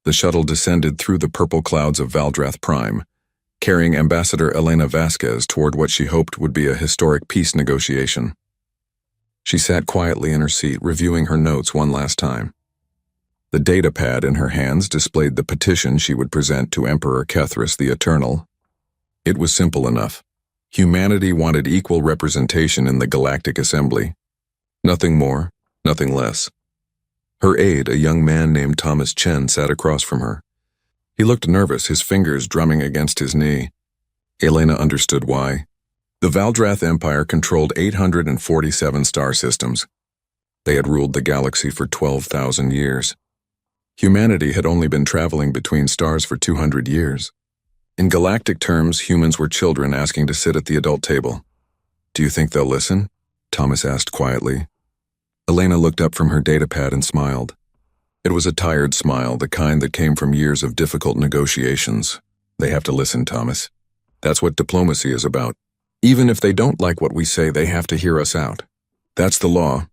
The shuttle descended through the purple clouds of Valdrath Prime, carrying Ambassador Elena Vasquez toward what she hoped would be a historic peace negotiation. She sat quietly in her seat, reviewing her notes one last time. The data pad in her hands displayed the petition she would present to Emperor Kethris the Eternal. It was simple enough. Humanity wanted equal representation in the Galactic Assembly. Nothing more, nothing less. Her aide, a young man named Thomas Chen, sat across from her. He looked nervous, his fingers drumming against his knee. Elena understood why. The Valdrath Empire controlled 847 star systems. They had ruled the galaxy for 12,000 years. Humanity had only been traveling between stars for 200 years. In galactic terms, humans were children asking to sit at the adult table. "Do you think they'll listen?" Thomas asked quietly. Elena looked up from her datapad and smiled. It was a tired smile, the kind that came from years of difficult negotiations. "They have to listen, Thomas. That's what diplomacy is about. Even if they don't like what we say, they have to hear us out. That's the law."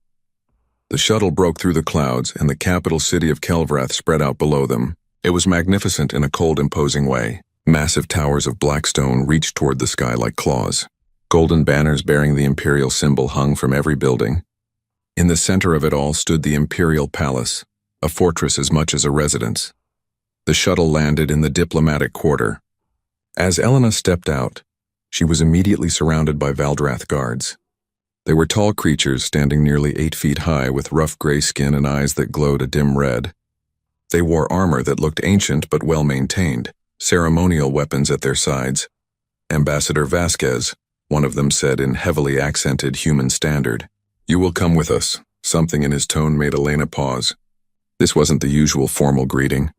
The shuttle broke through the clouds, and the capital city of Kelvrath spread out below them. It was magnificent in a cold, imposing way. Massive towers of black stone reached toward the sky like claws. Golden banners bearing the imperial symbol hung from every building. In the center of it all stood the Imperial Palace, a fortress as much as a residence. The shuttle landed in the diplomatic quarter. As Elena stepped out, she was immediately surrounded by Valdrath guards. They were tall creatures standing nearly 8 feet high with rough gray skin and eyes that glowed a dim red. They wore armor that looked ancient but well-maintained, ceremonial weapons at their sides. "Ambassador Vasquez," one of them said in heavily accented human standard. "You will come with us." Something in his tone made Elena pause. This wasn't the usual formal greeting.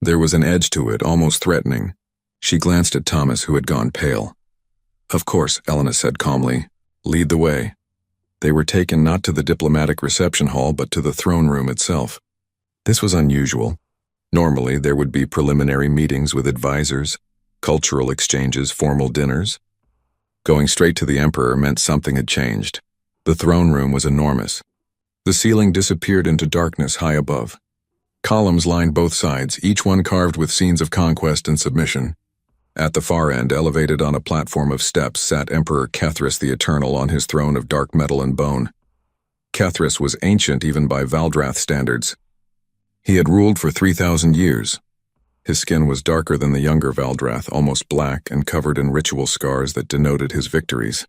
There was an edge to it, almost threatening. She glanced at Thomas, who had gone pale. "Of course," Elena said calmly. "Lead the way." They were taken not to the diplomatic reception hall, but to the throne room itself. This was unusual. Normally, there would be preliminary meetings with advisors, cultural exchanges, formal dinners. Going straight to the Emperor meant something had changed. The throne room was enormous. The ceiling disappeared into darkness high above. Columns lined both sides, each one carved with scenes of conquest and submission. At the far end, elevated on a platform of steps, sat Emperor Kethris the Eternal on his throne of dark metal and bone. Kethris was ancient even by Valdrath standards. He had ruled for 3,000 years. His skin was darker than the younger Valdrath, almost black and covered in ritual scars that denoted his victories.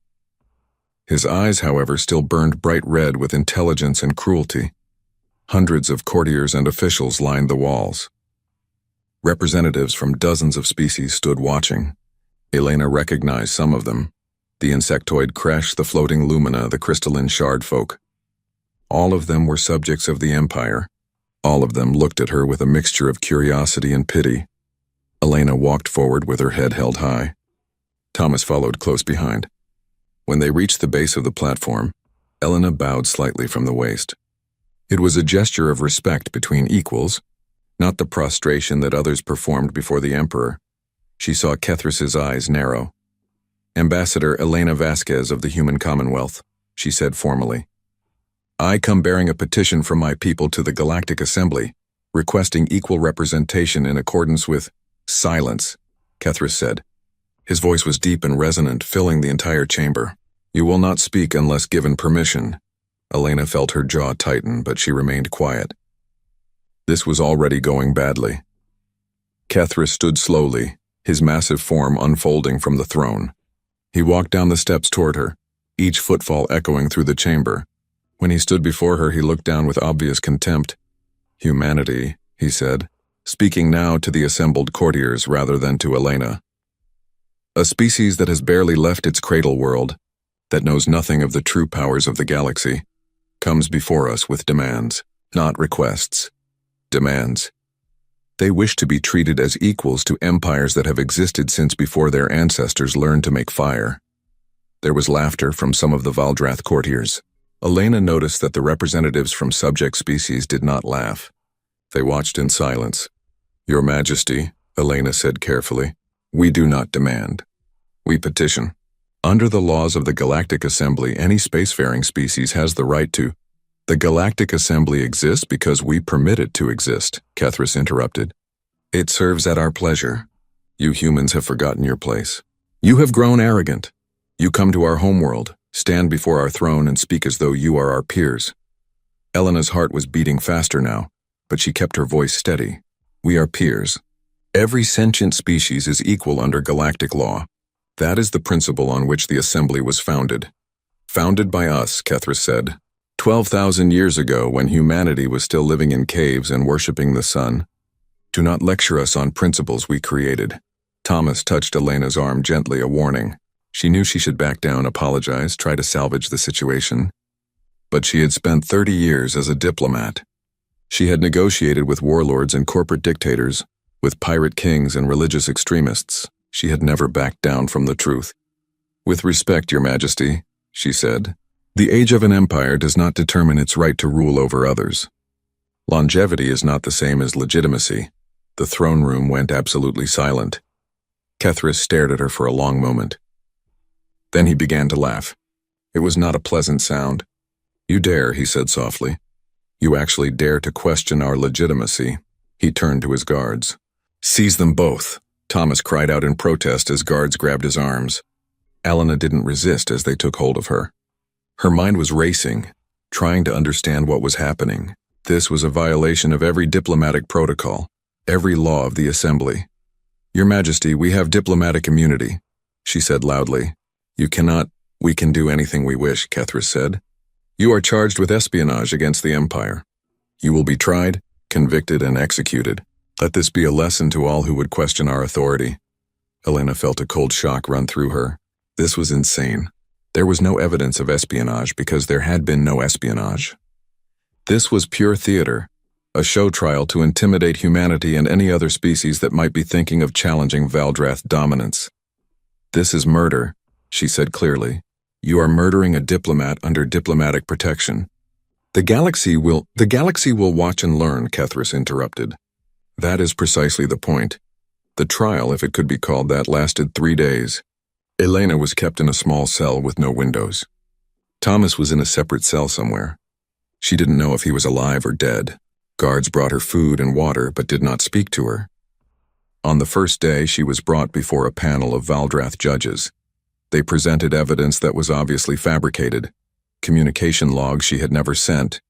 His eyes, however, still burned bright red with intelligence and cruelty. Hundreds of courtiers and officials lined the walls. Representatives from dozens of species stood watching. Elena recognized some of them. The insectoid creche, the floating lumina, the crystalline shard folk. All of them were subjects of the Empire. All of them looked at her with a mixture of curiosity and pity. Elena walked forward with her head held high. Thomas followed close behind. When they reached the base of the platform, Elena bowed slightly from the waist. It was a gesture of respect between equals, not the prostration that others performed before the Emperor. She saw Kethris's eyes narrow. "Ambassador Elena Vasquez of the Human Commonwealth," she said formally. "I come bearing a petition from my people to the Galactic Assembly, requesting equal representation in accordance with—" "Silence," Kethris said. His voice was deep and resonant, filling the entire chamber. "You will not speak unless given permission." Elena felt her jaw tighten, but she remained quiet. This was already going badly. Kethris stood slowly, his massive form unfolding from the throne. He walked down the steps toward her, each footfall echoing through the chamber. When he stood before her, he looked down with obvious contempt. "Humanity," he said, speaking now to the assembled courtiers rather than to Elena. "A species that has barely left its cradle world, that knows nothing of the true powers of the galaxy, comes before us with demands, not requests. Demands. They wish to be treated as equals to empires that have existed since before their ancestors learned to make fire." There was laughter from some of the Valdrath courtiers. Elena noticed that the representatives from subject species did not laugh. They watched in silence. "Your Majesty," Elena said carefully, "we do not demand. We petition. Under the laws of the Galactic Assembly, any spacefaring species has the right to—" "The Galactic Assembly exists because we permit it to exist," Kethris interrupted. It serves at our pleasure. You humans have forgotten your place. You have grown arrogant. You come to our homeworld, stand before our throne and speak as though you are our peers. Elena's heart was beating faster now, but she kept her voice steady. We are peers. Every sentient species is equal under galactic law. That is the principle on which the Assembly was founded. Founded by us, Kethris said. 12,000 years ago, when humanity was still living in caves and worshipping the sun. Do not lecture us on principles we created. Thomas touched Elena's arm gently, a warning. She knew she should back down, apologize, try to salvage the situation. But she had spent 30 years as a diplomat. She had negotiated with warlords and corporate dictators, with pirate kings and religious extremists. She had never backed down from the truth. With respect, Your Majesty, she said, the age of an empire does not determine its right to rule over others. Longevity is not the same as legitimacy. The throne room went absolutely silent. Kethris stared at her for a long moment. Then he began to laugh. It was not a pleasant sound. You dare, he said softly. You actually dare to question our legitimacy. He turned to his guards. Seize them both, Thomas cried out in protest as guards grabbed his arms. Elena didn't resist as they took hold of her. Her mind was racing, trying to understand what was happening. This was a violation of every diplomatic protocol, every law of the Assembly. Your Majesty, we have diplomatic immunity, she said loudly. You cannot, we can do anything we wish, Kethris said. You are charged with espionage against the Empire. You will be tried, convicted, and executed. Let this be a lesson to all who would question our authority. Elena felt a cold shock run through her. This was insane. There was no evidence of espionage because there had been no espionage. This was pure theater, a show trial to intimidate humanity and any other species that might be thinking of challenging Valdrath dominance. This is murder, she said clearly. You are murdering a diplomat under diplomatic protection. The galaxy will watch and learn, Kethris interrupted. That is precisely the point. The trial, if it could be called that, lasted 3 days. Elena was kept in a small cell with no windows. Thomas was in a separate cell somewhere. She didn't know if he was alive or dead. Guards brought her food and water but did not speak to her. On the first day, she was brought before a panel of Valdrath judges. They presented evidence that was obviously fabricated, communication logs she had never sent,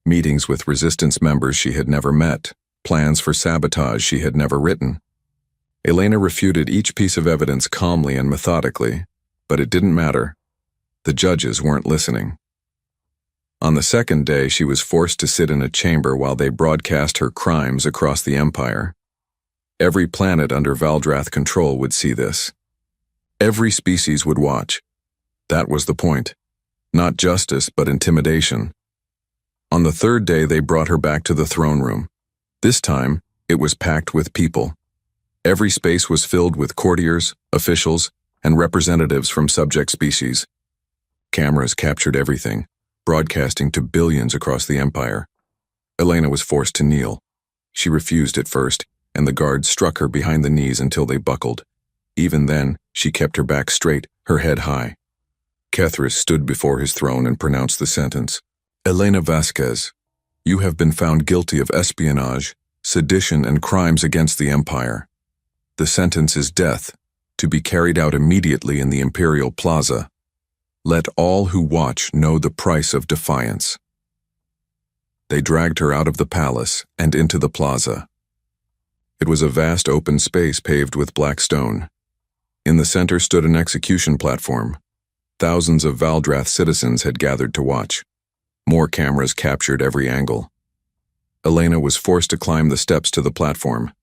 meetings with resistance members she had never met, plans for sabotage she had never written. Elena refuted each piece of evidence calmly and methodically, but it didn't matter. The judges weren't listening. On the second day, she was forced to sit in a chamber while they broadcast her crimes across the Empire. Every planet under Valdrath control would see this. Every species would watch. That was the point. Not justice, but intimidation. On the third day, they brought her back to the throne room. This time, it was packed with people. Every space was filled with courtiers, officials, and representatives from subject species. Cameras captured everything, broadcasting to billions across the Empire. Elena was forced to kneel. She refused at first, and the guards struck her behind the knees until they buckled. Even then, she kept her back straight, her head high. Kethris stood before his throne and pronounced the sentence. Elena Vasquez, you have been found guilty of espionage, sedition, and crimes against the Empire. The sentence is death, to be carried out immediately in the Imperial Plaza. Let all who watch know the price of defiance. They dragged her out of the palace and into the plaza. It was a vast open space paved with black stone. In the center stood an execution platform. Thousands of Valdrath citizens had gathered to watch. More cameras captured every angle. Elena was forced to climb the steps to the platform.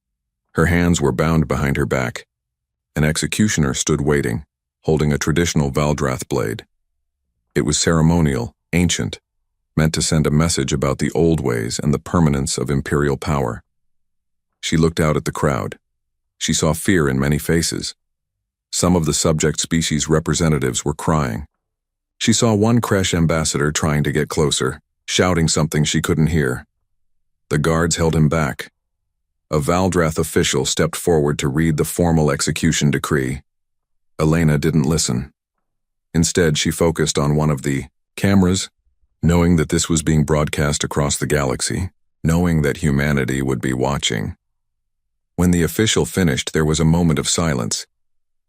Her hands were bound behind her back. An executioner stood waiting, holding a traditional Valdrath blade. It was ceremonial, ancient, meant to send a message about the old ways and the permanence of imperial power. She looked out at the crowd. She saw fear in many faces. Some of the subject species representatives were crying. She saw one Kresh ambassador trying to get closer, shouting something she couldn't hear. The guards held him back. A Valdrath official stepped forward to read the formal execution decree. Elena didn't listen. Instead, she focused on one of the cameras, knowing that this was being broadcast across the galaxy, knowing that humanity would be watching. When the official finished, there was a moment of silence.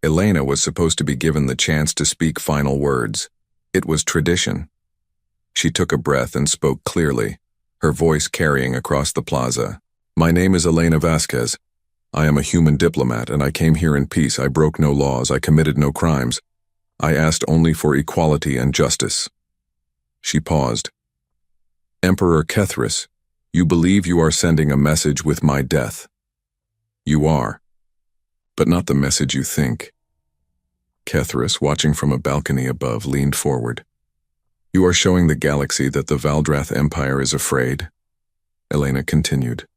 Elena was supposed to be given the chance to speak final words. It was tradition. She took a breath and spoke clearly, her voice carrying across the plaza. "My name is Elena Vasquez. I am a human diplomat, and I came here in peace. I broke no laws. I committed no crimes. I asked only for equality and justice." She paused. "Emperor Kethris, you believe you are sending a message with my death. You are, but not the message you think." Kethris, watching from a balcony above, leaned forward. "You are showing the galaxy that the Valdrath Empire is afraid," Elena continued.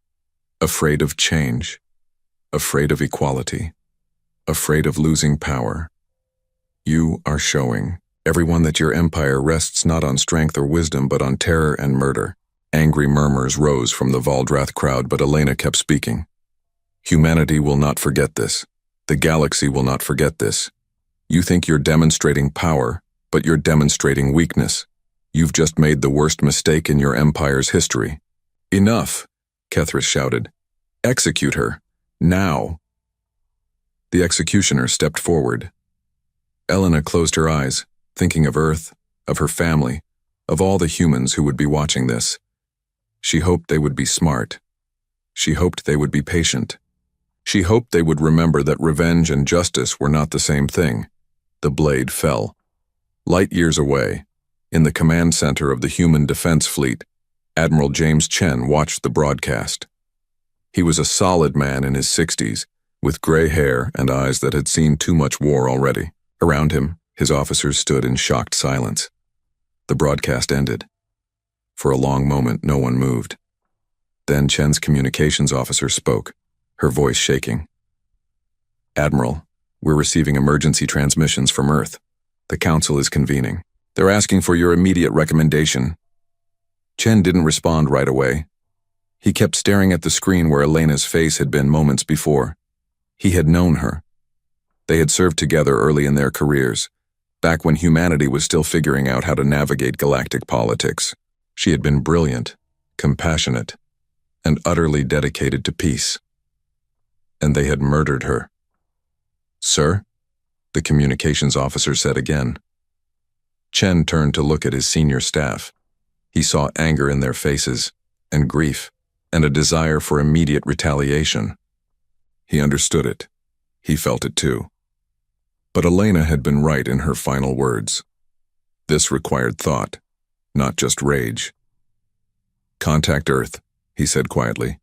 "Afraid of change. Afraid of equality. Afraid of losing power. You are showing everyone that your empire rests not on strength or wisdom but on terror and murder." Angry murmurs rose from the Valdrath crowd, but Elena kept speaking. "Humanity will not forget this. The galaxy will not forget this. You think you're demonstrating power, but you're demonstrating weakness. You've just made the worst mistake in your empire's history." "Enough," Kethris shouted. "Execute her. Now." The executioner stepped forward. Elena closed her eyes, thinking of Earth, of her family, of all the humans who would be watching this. She hoped they would be smart. She hoped they would be patient. She hoped they would remember that revenge and justice were not the same thing. The blade fell. Light years away, in the command center of the Human Defense Fleet, Admiral James Chen watched the broadcast. He was a solid man in his 60s, with gray hair and eyes that had seen too much war already. Around him, his officers stood in shocked silence. The broadcast ended. For a long moment, no one moved. Then Chen's communications officer spoke, her voice shaking. "Admiral, we're receiving emergency transmissions from Earth. The Council is convening. They're asking for your immediate recommendation." Chen didn't respond right away. He kept staring at the screen where Elena's face had been moments before. He had known her. They had served together early in their careers, back when humanity was still figuring out how to navigate galactic politics. She had been brilliant, compassionate, and utterly dedicated to peace. And they had murdered her. "Sir?" the communications officer said again. Chen turned to look at his senior staff. He saw anger in their faces, and grief, and a desire for immediate retaliation. He understood it. He felt it too. But Elena had been right in her final words. This required thought, not just rage. "Contact Earth," he said quietly.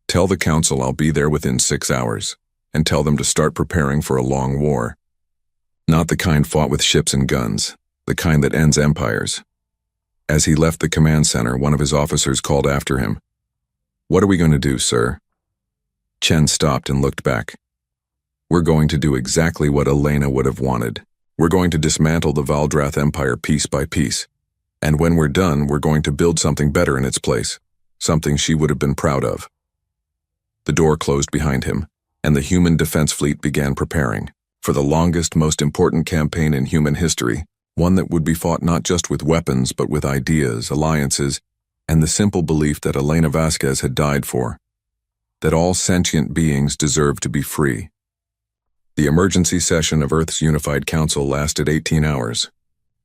"Tell the Council I'll be there within 6 hours, and tell them to start preparing for a long war. Not the kind fought with ships and guns, the kind that ends empires." As he left the command center, one of his officers called after him. "What are we going to do, sir?" Chen stopped and looked back. "We're going to do exactly what Elena would have wanted. We're going to dismantle the Valdrath Empire piece by piece. And when we're done, we're going to build something better in its place, something she would have been proud of." The door closed behind him, and the Human Defense Fleet began preparing for the longest, most important campaign in human history, one that would be fought not just with weapons but with ideas, alliances, and the simple belief that Elena Vasquez had died for, that all sentient beings deserve to be free. The emergency session of Earth's Unified Council lasted 18 hours.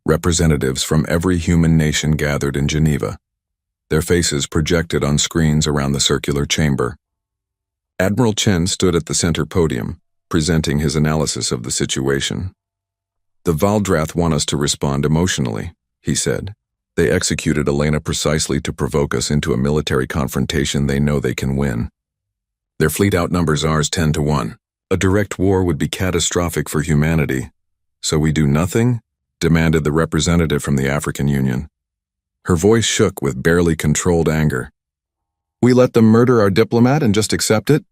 Representatives from every human nation gathered in Geneva, their faces projected on screens around the circular chamber. Admiral Chen stood at the center podium, presenting his analysis of the situation. "The Valdrath want us to respond emotionally," he said. "They executed Elena precisely to provoke us into a military confrontation they know they can win. Their fleet outnumbers ours 10 to 1. A direct war would be catastrophic for humanity. So we do nothing?" demanded the representative from the African Union. Her voice shook with barely controlled anger. "We let them murder our diplomat and just accept it?"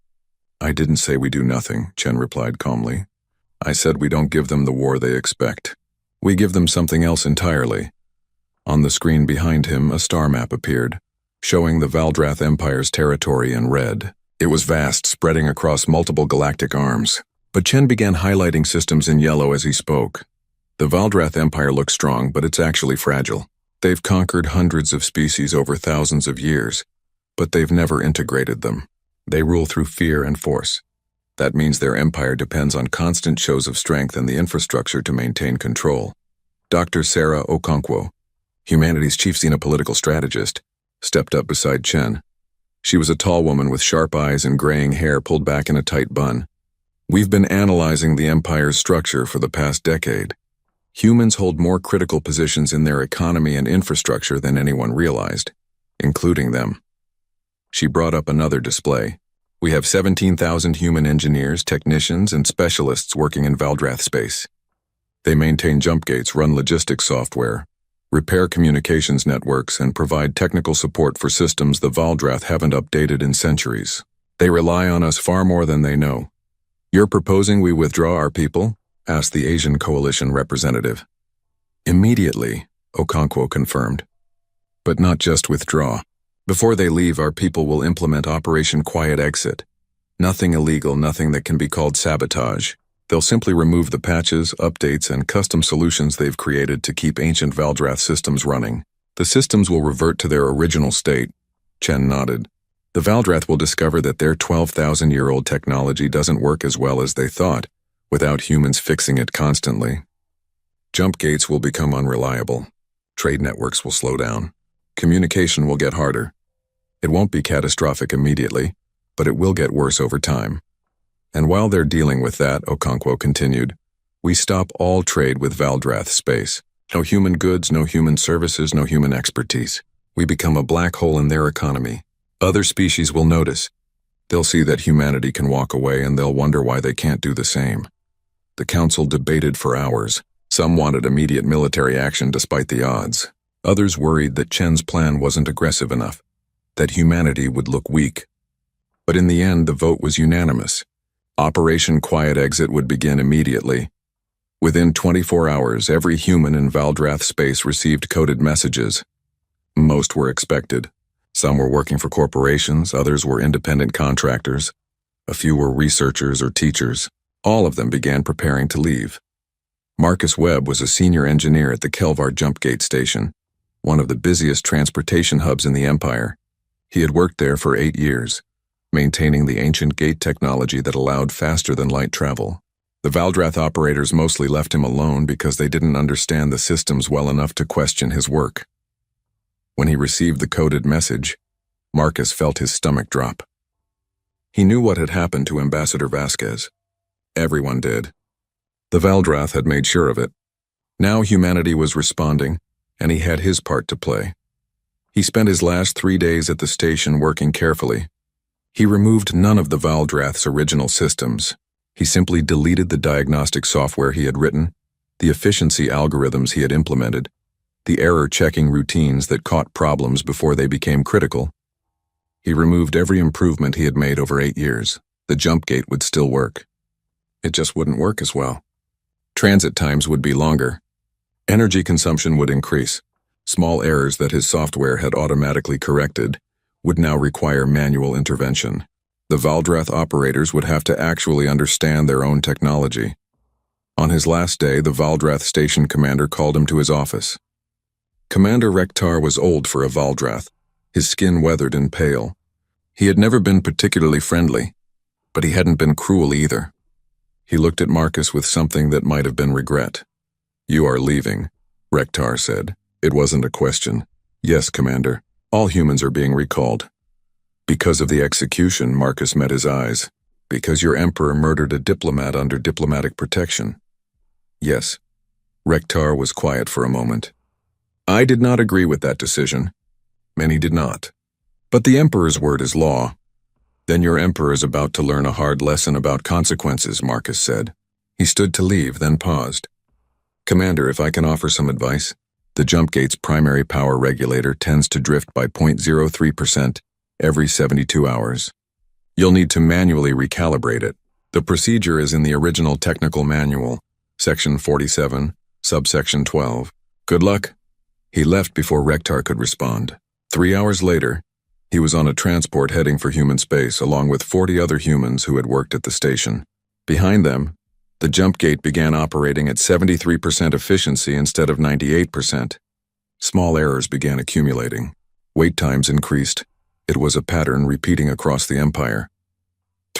"I didn't say we do nothing," Chen replied calmly. "I said we don't give them the war they expect. We give them something else entirely." On the screen behind him, a star map appeared, showing the Valdrath Empire's territory in red. It was vast, spreading across multiple galactic arms. But Chen began highlighting systems in yellow as he spoke. The Valdrath Empire looks strong, but it's actually fragile. They've conquered hundreds of species over thousands of years, but they've never integrated them. They rule through fear and force. That means their empire depends on constant shows of strength and the infrastructure to maintain control. Dr. Sarah Okonkwo, humanity's chief xenopolitical strategist, stepped up beside Chen. She was a tall woman with sharp eyes and graying hair pulled back in a tight bun. We've been analyzing the empire's structure for the past decade. Humans hold more critical positions in their economy and infrastructure than anyone realized, including them. She brought up another display. We have 17,000 human engineers, technicians, and specialists working in Valdrath space. They maintain jump gates, run logistics software, repair communications networks, and provide technical support for systems the Valdrath haven't updated in centuries. They rely on us far more than they know. You're proposing we withdraw our people? Asked the Asian Coalition representative. Immediately, Okonkwo confirmed. But not just withdraw. Before they leave, our people will implement Operation Quiet Exit. Nothing illegal, nothing that can be called sabotage. They'll simply remove the patches, updates, and custom solutions they've created to keep ancient Valdrath systems running. The systems will revert to their original state. Chen nodded. The Valdrath will discover that their 12,000-year-old technology doesn't work as well as they thought, without humans fixing it constantly. Jump gates will become unreliable. Trade networks will slow down. Communication will get harder. It won't be catastrophic immediately, but it will get worse over time. And while they're dealing with that, Okonkwo continued, we stop all trade with Valdrath space. No human goods, no human services, no human expertise. We become a black hole in their economy. Other species will notice. They'll see that humanity can walk away and they'll wonder why they can't do the same. The council debated for hours. Some wanted immediate military action despite the odds. Others worried that Chen's plan wasn't aggressive enough, that humanity would look weak. But in the end, the vote was unanimous. Operation Quiet Exit would begin immediately. Within 24 hours, every human in Valdrath space received coded messages. Most were expected. Some were working for corporations, others were independent contractors. A few were researchers or teachers. All of them began preparing to leave. Marcus Webb was a senior engineer at the Kelvar Jumpgate Station, one of the busiest transportation hubs in the Empire. He had worked there for 8 years, maintaining the ancient gate technology that allowed faster-than-light travel. The Valdrath operators mostly left him alone because they didn't understand the systems well enough to question his work. When he received the coded message, Marcus felt his stomach drop. He knew what had happened to Ambassador Vasquez. Everyone did. The Valdrath had made sure of it. Now humanity was responding, and he had his part to play. He spent his last 3 days at the station working carefully. He removed none of the Valdrath's original systems. He simply deleted the diagnostic software he had written, the efficiency algorithms he had implemented, the error-checking routines that caught problems before they became critical. He removed every improvement he had made over 8 years. The jump gate would still work. It just wouldn't work as well. Transit times would be longer. Energy consumption would increase. Small errors that his software had automatically corrected would now require manual intervention. The Valdrath operators would have to actually understand their own technology. On his last day, the Valdrath station commander called him to his office. Commander Rektar was old for a Valdrath, his skin weathered and pale. He had never been particularly friendly, but he hadn't been cruel either. He looked at Marcus with something that might have been regret. You are leaving, Rektar said. It wasn't a question. Yes, Commander. All humans are being recalled. Because of the execution, Marcus met his eyes. Because your Emperor murdered a diplomat under diplomatic protection. Yes. Rektar was quiet for a moment. I did not agree with that decision. Many did not. But the Emperor's word is law. Then your Emperor is about to learn a hard lesson about consequences, Marcus said. He stood to leave, then paused. Commander, if I can offer some advice, the jump gate's primary power regulator tends to drift by 0.03% every 72 hours. You'll need to manually recalibrate it. The procedure is in the original technical manual, section 47, subsection 12. Good luck. He left before Rektar could respond. 3 hours later, he was on a transport heading for human space along with 40 other humans who had worked at the station. Behind them, the jump gate began operating at 73% efficiency instead of 98%. Small errors began accumulating. Wait times increased. It was a pattern repeating across the Empire.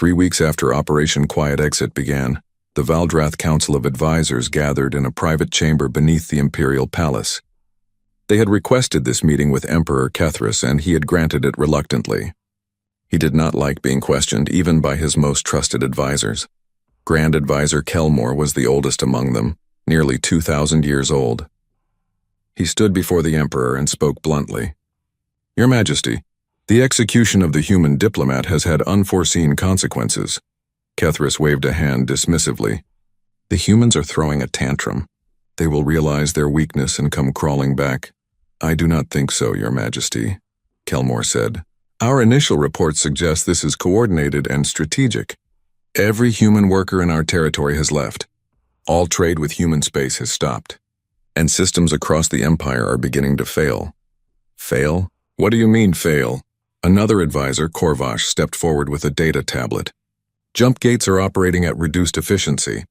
3 weeks after Operation Quiet Exit began, the Valdrath Council of Advisors gathered in a private chamber beneath the Imperial Palace. They had requested this meeting with Emperor Kethris, and he had granted it reluctantly. He did not like being questioned, even by his most trusted advisors. Grand Advisor Kelmore was the oldest among them, nearly 2,000 years old. He stood before the Emperor and spoke bluntly. "Your Majesty, the execution of the human diplomat has had unforeseen consequences." Kethris waved a hand dismissively. "The humans are throwing a tantrum. They will realize their weakness and come crawling back." "I do not think so, Your Majesty," Kelmore said. "Our initial reports suggest this is coordinated and strategic. Every human worker in our territory has left. All trade with human space has stopped. And systems across the Empire are beginning to fail." "Fail? What do you mean, fail?" Another advisor, Korvash, stepped forward with a data tablet. "Jump gates are operating at reduced efficiency.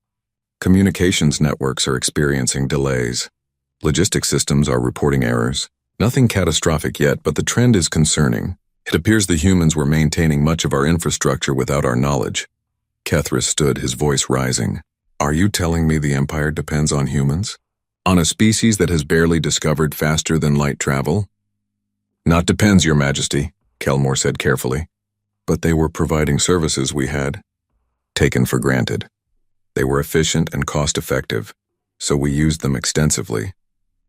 Communications networks are experiencing delays. Logistics systems are reporting errors. Nothing catastrophic yet, but the trend is concerning. It appears the humans were maintaining much of our infrastructure without our knowledge." Kethris stood, his voice rising. "Are you telling me the Empire depends on humans? On a species that has barely discovered faster than light travel?" "Not depends, Your Majesty," Kelmore said carefully. "But they were providing services we had taken for granted. They were efficient and cost-effective, so we used them extensively.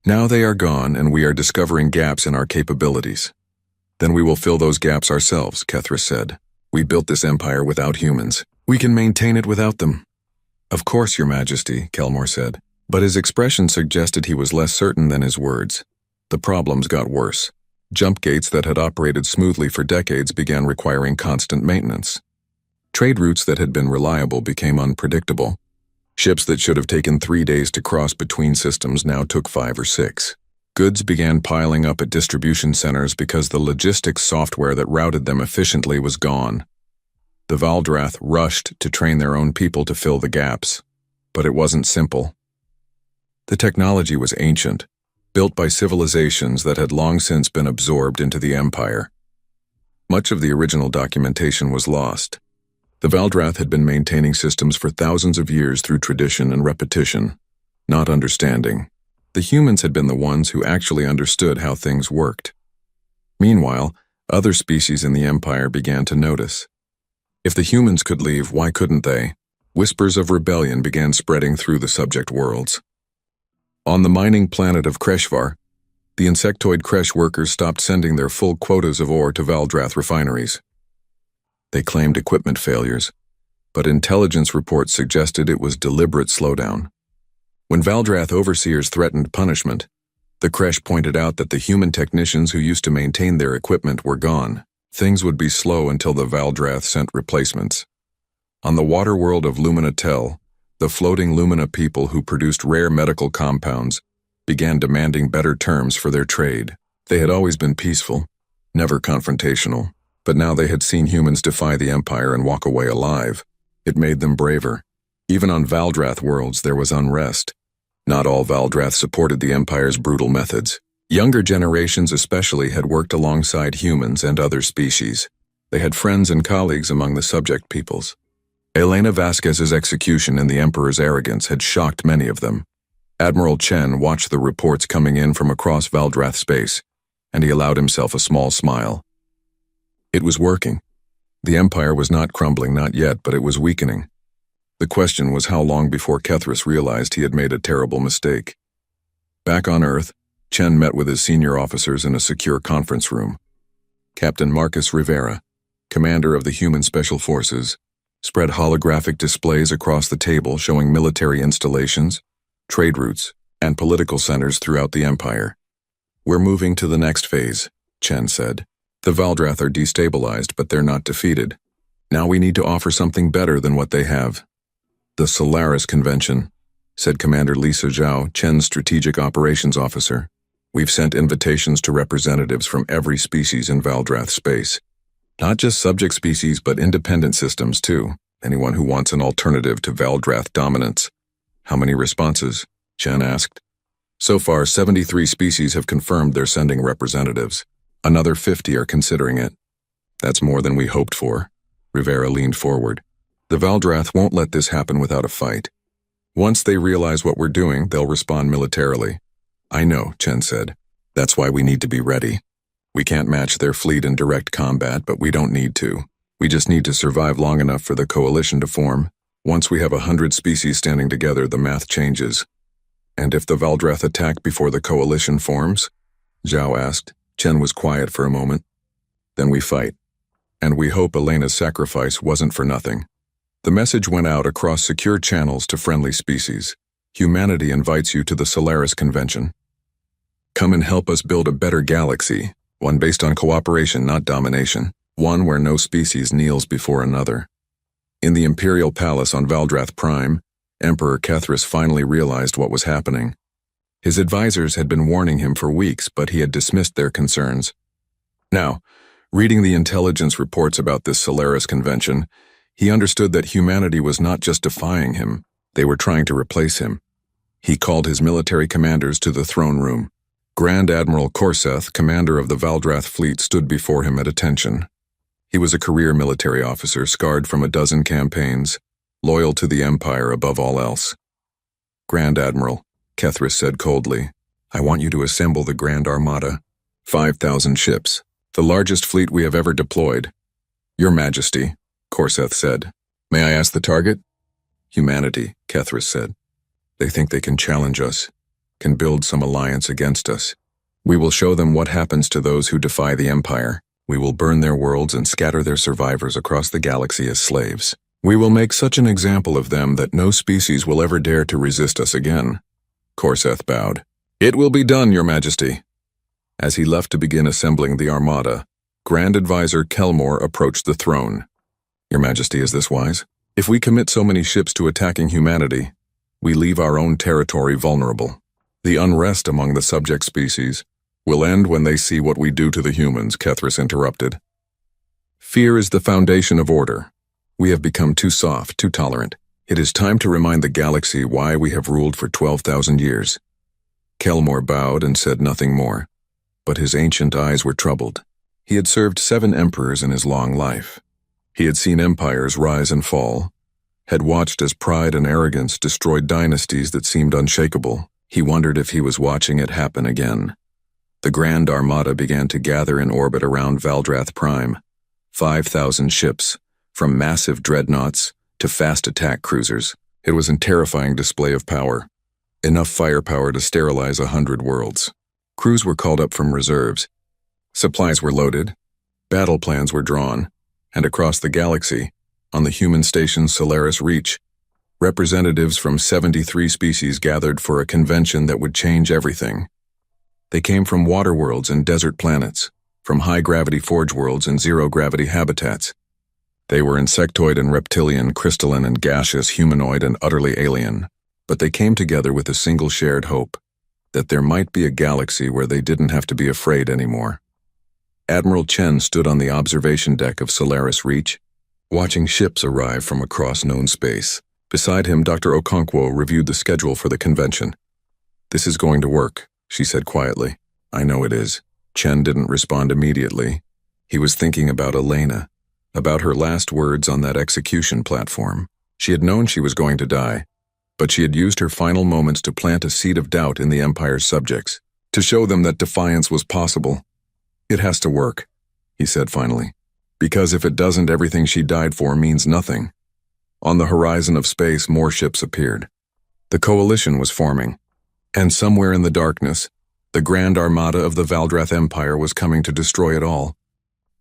Now they are gone, and we are discovering gaps in our capabilities." "Then we will fill those gaps ourselves," Kethris said. "We built this empire without humans. We can maintain it without them." "Of course, Your Majesty," Kelmore said, but his expression suggested he was less certain than his words. The problems got worse. Jump gates that had operated smoothly for decades began requiring constant maintenance. Trade routes that had been reliable became unpredictable. Ships that should have taken 3 days to cross between systems now took 5 or 6. Goods began piling up at distribution centers because the logistics software that routed them efficiently was gone. The Valdrath rushed to train their own people to fill the gaps, but it wasn't simple. The technology was ancient, built by civilizations that had long since been absorbed into the Empire. Much of the original documentation was lost. The Valdrath had been maintaining systems for thousands of years through tradition and repetition, not understanding. The humans had been the ones who actually understood how things worked. Meanwhile, other species in the Empire began to notice. If the humans could leave, why couldn't they? Whispers of rebellion began spreading through the subject worlds. On the mining planet of Kreshvar, the insectoid Kresh workers stopped sending their full quotas of ore to Valdrath refineries. They claimed equipment failures, but intelligence reports suggested it was deliberate slowdown. When Valdrath overseers threatened punishment, the Kresh pointed out that the human technicians who used to maintain their equipment were gone. Things would be slow until the Valdrath sent replacements. On the water world of Lumina Tel, the floating Lumina people who produced rare medical compounds began demanding better terms for their trade. They had always been peaceful, never confrontational, but now they had seen humans defy the Empire and walk away alive. It made them braver. Even on Valdrath worlds there was unrest. Not all Valdrath supported the Empire's brutal methods. Younger generations especially had worked alongside humans and other species. They had friends and colleagues among the subject peoples. Elena Vasquez's execution and the Emperor's arrogance had shocked many of them. Admiral Chen watched the reports coming in from across Valdrath space, and he allowed himself a small smile. It was working. The Empire was not crumbling, not yet, but it was weakening. The question was how long before Kethris realized he had made a terrible mistake. Back on Earth, Chen met with his senior officers in a secure conference room. Captain Marcus Rivera, commander of the Human Special Forces, spread holographic displays across the table showing military installations, trade routes, and political centers throughout the Empire. "We're moving to the next phase," Chen said. "The Valdrath are destabilized, but they're not defeated. Now we need to offer something better than what they have." "The Solaris Convention," said Commander Lisa Zhao, Chen's strategic operations officer. "We've sent invitations to representatives from every species in Valdrath space. Not just subject species, but independent systems too. Anyone who wants an alternative to Valdrath dominance." "How many responses?" Chen asked. "So far, 73 species have confirmed they're sending representatives. Another 50 are considering it. That's more than we hoped for." Rivera leaned forward. The Valdrath won't let this happen without a fight. Once they realize what we're doing, they'll respond militarily. I know, Chen said. That's why we need to be ready. We can't match their fleet in direct combat, but we don't need to. We just need to survive long enough for the coalition to form. Once we have 100 species standing together, the math changes. And if the Valdrath attack before the coalition forms? Zhao asked. Chen was quiet for a moment. Then we fight. And we hope Elena's sacrifice wasn't for nothing. The message went out across secure channels to friendly species. Humanity invites you to the Solaris Convention. Come and help us build a better galaxy, one based on cooperation, not domination, one where no species kneels before another. In the Imperial Palace on Valdrath Prime, Emperor Kethris finally realized what was happening. His advisors had been warning him for weeks, but he had dismissed their concerns. Now, reading the intelligence reports about this Solaris Convention, he understood that humanity was not just defying him, they were trying to replace him. He called his military commanders to the throne room. Grand Admiral Korseth, commander of the Valdrath fleet, stood before him at attention. He was a career military officer, scarred from a dozen campaigns, loyal to the Empire above all else. Grand Admiral, Kethris said coldly, I want you to assemble the Grand Armada. 5,000 ships, the largest fleet we have ever deployed. Your Majesty, Korseth said. May I ask the target? Humanity, Kethris said. They think they can challenge us, can build some alliance against us. We will show them what happens to those who defy the Empire. We will burn their worlds and scatter their survivors across the galaxy as slaves. We will make such an example of them that no species will ever dare to resist us again. Korseth bowed. It will be done, Your Majesty. As he left to begin assembling the Armada, Grand Advisor Kelmore approached the throne. Your Majesty, is this wise? If we commit so many ships to attacking humanity, we leave our own territory vulnerable. The unrest among the subject species will end when they see what we do to the humans, Kethris interrupted. Fear is the foundation of order. We have become too soft, too tolerant. It is time to remind the galaxy why we have ruled for 12,000 years. Kelmore bowed and said nothing more, but his ancient eyes were troubled. He had served 7 emperors in his long life. He had seen empires rise and fall, had watched as pride and arrogance destroyed dynasties that seemed unshakable. He wondered if he was watching it happen again. The Grand Armada began to gather in orbit around Valdrath Prime. 5,000 ships, from massive dreadnoughts to fast attack cruisers. It was a terrifying display of power. Enough firepower to sterilize 100 worlds. Crews were called up from reserves. Supplies were loaded. Battle plans were drawn. And across the galaxy, on the human station Solaris Reach, representatives from 73 species gathered for a convention that would change everything. They came from water worlds and desert planets, from high-gravity forge worlds and zero-gravity habitats. They were insectoid and reptilian, crystalline and gaseous, humanoid and utterly alien. But they came together with a single shared hope, that there might be a galaxy where they didn't have to be afraid anymore. Admiral Chen stood on the observation deck of Solaris Reach, watching ships arrive from across known space. Beside him, Dr. Okonkwo reviewed the schedule for the convention. This is going to work, she said quietly. I know it is. Chen didn't respond immediately. He was thinking about Elena, about her last words on that execution platform. She had known she was going to die, but she had used her final moments to plant a seed of doubt in the Empire's subjects, to show them that defiance was possible. It has to work, he said finally, because if it doesn't, everything she died for means nothing. On the horizon of space, more ships appeared. The coalition was forming, and somewhere in the darkness, the Grand Armada of the Valdrath Empire was coming to destroy it all.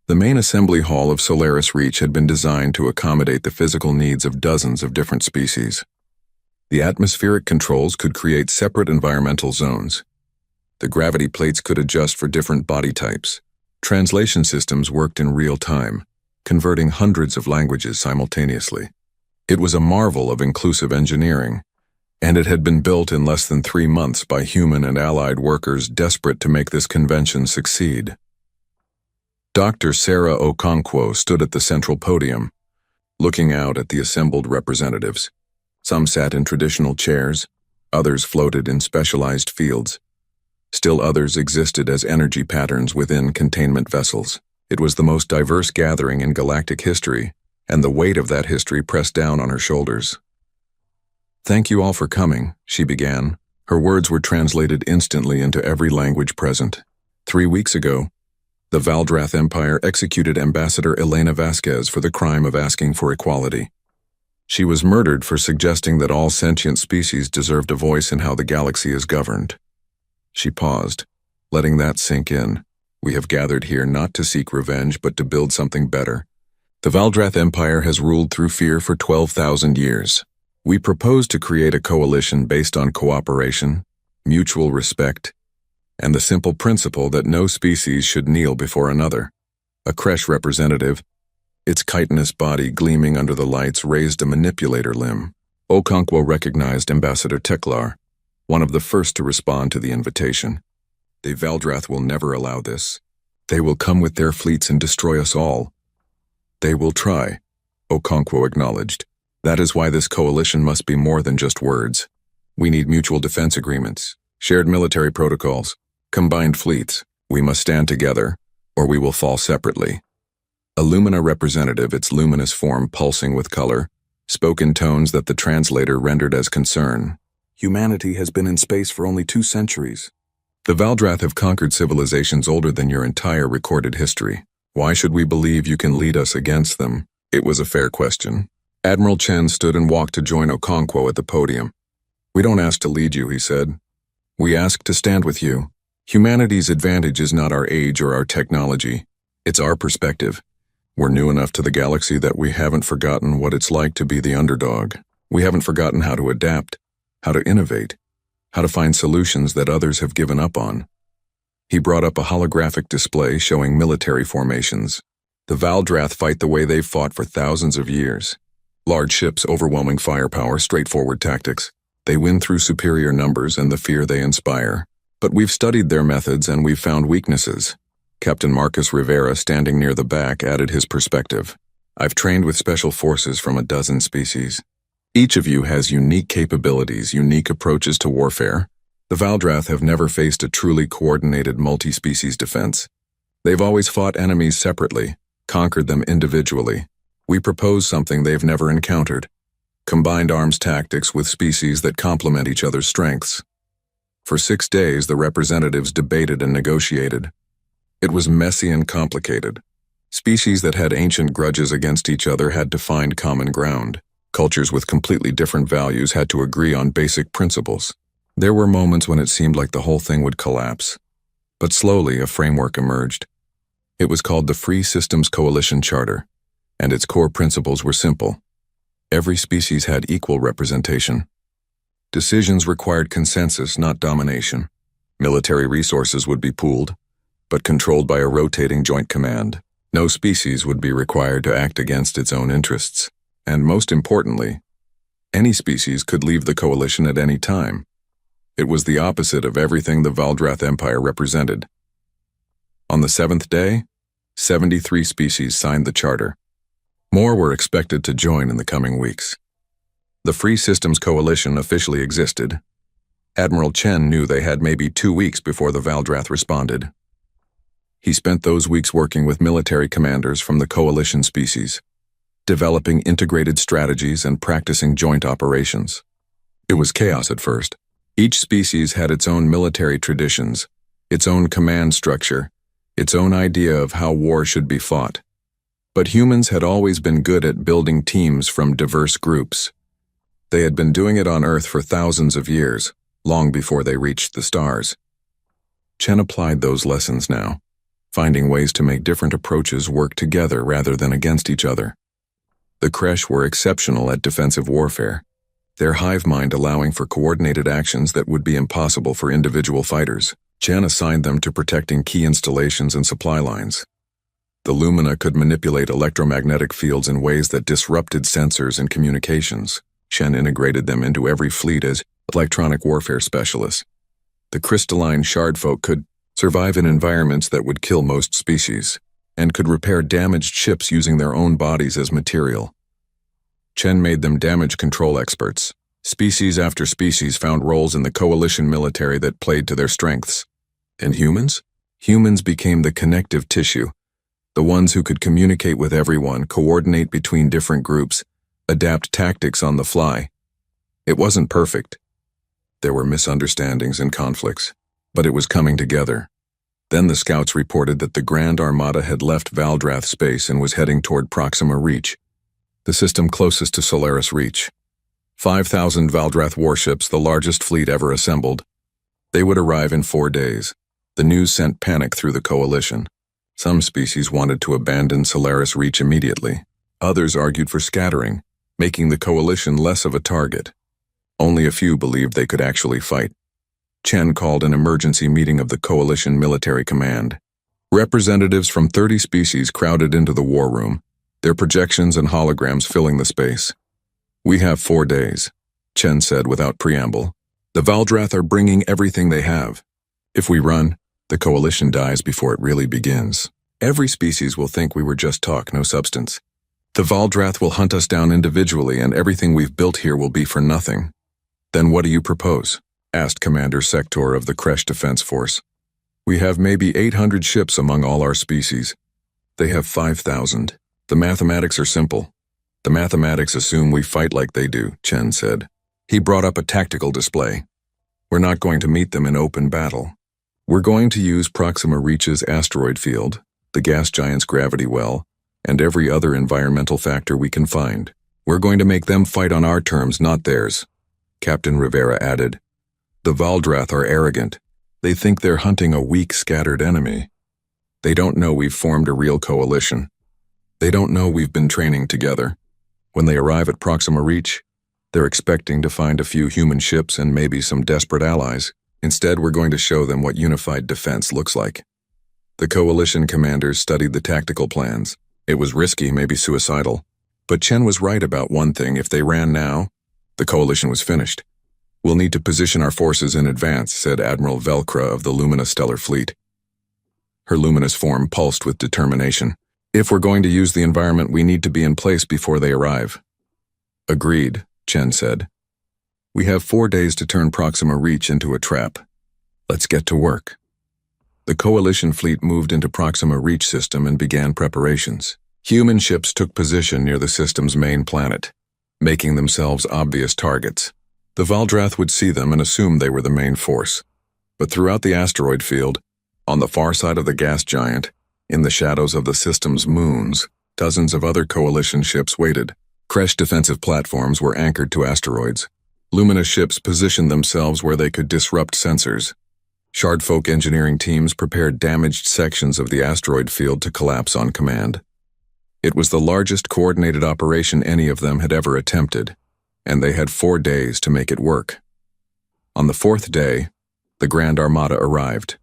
The main assembly hall of Solaris Reach had been designed to accommodate the physical needs of dozens of different species. The atmospheric controls could create separate environmental zones. The gravity plates could adjust for different body types. Translation systems worked in real time, converting hundreds of languages simultaneously. It was a marvel of inclusive engineering, and it had been built in less than 3 months by human and allied workers desperate to make this convention succeed. Dr. Sarah Okonkwo stood at the central podium, looking out at the assembled representatives. Some sat in traditional chairs, others floated in specialized fields. Still others existed as energy patterns within containment vessels. It was the most diverse gathering in galactic history, and the weight of that history pressed down on her shoulders. "Thank you all for coming," she began. Her words were translated instantly into every language present. 3 weeks ago, the Valdrath Empire executed Ambassador Elena Vasquez for the crime of asking for equality. She was murdered for suggesting that all sentient species deserved a voice in how the galaxy is governed. She paused, letting that sink in. "We have gathered here not to seek revenge, but to build something better. The Valdrath Empire has ruled through fear for 12,000 years. We propose to create a coalition based on cooperation, mutual respect, and the simple principle that no species should kneel before another." A Kresh representative, its chitinous body gleaming under the lights, raised a manipulator limb. Okonkwo recognized Ambassador Teklar, one of the first to respond to the invitation. "The Valdrath will never allow this. They will come with their fleets and destroy us all." "They will try," Okonkwo acknowledged. "That is why this coalition must be more than just words. We need mutual defense agreements, shared military protocols, combined fleets. We must stand together, or we will fall separately." A Lumina representative, its luminous form pulsing with color, spoke in tones that the translator rendered as concern. "Humanity has been in space for only 2 centuries. The Valdrath have conquered civilizations older than your entire recorded history. Why should we believe you can lead us against them?" It was a fair question. Admiral Chen stood and walked to join Okonkwo at the podium. "We don't ask to lead you," he said. "We ask to stand with you. Humanity's advantage is not our age or our technology. It's our perspective. We're new enough to the galaxy that we haven't forgotten what it's like to be the underdog. We haven't forgotten how to adapt, how to innovate, how to find solutions that others have given up on." He brought up a holographic display showing military formations. "The Valdrath fight the way they've fought for thousands of years. Large ships, overwhelming firepower, straightforward tactics. They win through superior numbers and the fear they inspire. But we've studied their methods and we've found weaknesses." Captain Marcus Rivera, standing near the back, added his perspective. "I've trained with special forces from a dozen species. Each of you has unique capabilities, unique approaches to warfare. The Valdrath have never faced a truly coordinated multi-species defense. They've always fought enemies separately, conquered them individually. We propose something they've never encountered: combined arms tactics with species that complement each other's strengths." For 6 days, the representatives debated and negotiated. It was messy and complicated. Species that had ancient grudges against each other had to find common ground. Cultures with completely different values had to agree on basic principles. There were moments when it seemed like the whole thing would collapse. But slowly, a framework emerged. It was called the Free Systems Coalition Charter, and its core principles were simple. Every species had equal representation. Decisions required consensus, not domination. Military resources would be pooled, but controlled by a rotating joint command. No species would be required to act against its own interests. And most importantly, any species could leave the coalition at any time. It was the opposite of everything the Valdrath Empire represented. On the 7th day, 73 species signed the charter. More were expected to join in the coming weeks. The Free Systems Coalition officially existed. Admiral Chen knew they had maybe 2 weeks before the Valdrath responded. He spent those weeks working with military commanders from the coalition species, developing integrated strategies and practicing joint operations. It was chaos at first. Each species had its own military traditions, its own command structure, its own idea of how war should be fought. But humans had always been good at building teams from diverse groups. They had been doing it on Earth for thousands of years, long before they reached the stars. Chen applied those lessons now, finding ways to make different approaches work together rather than against each other. The Kresh were exceptional at defensive warfare, their hive mind allowing for coordinated actions that would be impossible for individual fighters. Chen assigned them to protecting key installations and supply lines. The Lumina could manipulate electromagnetic fields in ways that disrupted sensors and communications. Chen integrated them into every fleet as electronic warfare specialists. The crystalline shardfolk could survive in environments that would kill most species, and could repair damaged ships using their own bodies as material. Chen made them damage control experts. Species after species found roles in the coalition military that played to their strengths. And humans? Humans became the connective tissue, The ones who could communicate with everyone, coordinate between different groups, adapt tactics on the fly. It wasn't perfect. There were misunderstandings and conflicts, but it was coming together. Then the scouts reported that the Grand Armada had left Valdrath space and was heading toward Proxima Reach, the system closest to Solaris Reach. 5,000 Valdrath warships, the largest fleet ever assembled. They would arrive in 4 days. The news sent panic through the coalition. Some species wanted to abandon Solaris Reach immediately. Others argued for scattering, making the coalition less of a target. Only a few believed they could actually fight. Chen called an emergency meeting of the coalition military command. Representatives from 30 species crowded into the war room, their projections and holograms filling the space. "We have 4 days," Chen said without preamble. "The Valdrath are bringing everything they have. If we run, the coalition dies before it really begins. Every species will think we were just talk, no substance. The Valdrath will hunt us down individually and everything we've built here will be for nothing." "Then what do you propose?" asked Commander Sector of the Kresh Defense Force. "We have maybe 800 ships among all our species. They have 5,000. The mathematics are simple. The mathematics assume we fight like they do," Chen said. He brought up a tactical display. "We're not going to meet them in open battle. We're going to use Proxima Reach's asteroid field, the gas giant's gravity well, and every other environmental factor we can find. We're going to make them fight on our terms, not theirs," Captain Rivera added. "The Valdrath are arrogant. They think they're hunting a weak, scattered enemy. They don't know we've formed a real coalition. They don't know we've been training together. When they arrive at Proxima Reach, they're expecting to find a few human ships and maybe some desperate allies. Instead, we're going to show them what unified defense looks like." The coalition commanders studied the tactical plans. It was risky, maybe suicidal. But Chen was right about one thing: if they ran now, the coalition was finished. "We'll need to position our forces in advance," said Admiral Velcra of the Lumina Stellar Fleet. Her luminous form pulsed with determination. "If we're going to use the environment, we need to be in place before they arrive." "Agreed," Chen said. "We have 4 days to turn Proxima Reach into a trap. Let's get to work." The coalition fleet moved into Proxima Reach system and began preparations. Human ships took position near the system's main planet, making themselves obvious targets. The Valdrath would see them and assume they were the main force. But throughout the asteroid field, on the far side of the gas giant, in the shadows of the system's moons, dozens of other coalition ships waited. Kresh defensive platforms were anchored to asteroids. Lumina ships positioned themselves where they could disrupt sensors. Shardfolk engineering teams prepared damaged sections of the asteroid field to collapse on command. It was the largest coordinated operation any of them had ever attempted, and they had 4 days to make it work. On the 4th day, the Grand Armada arrived.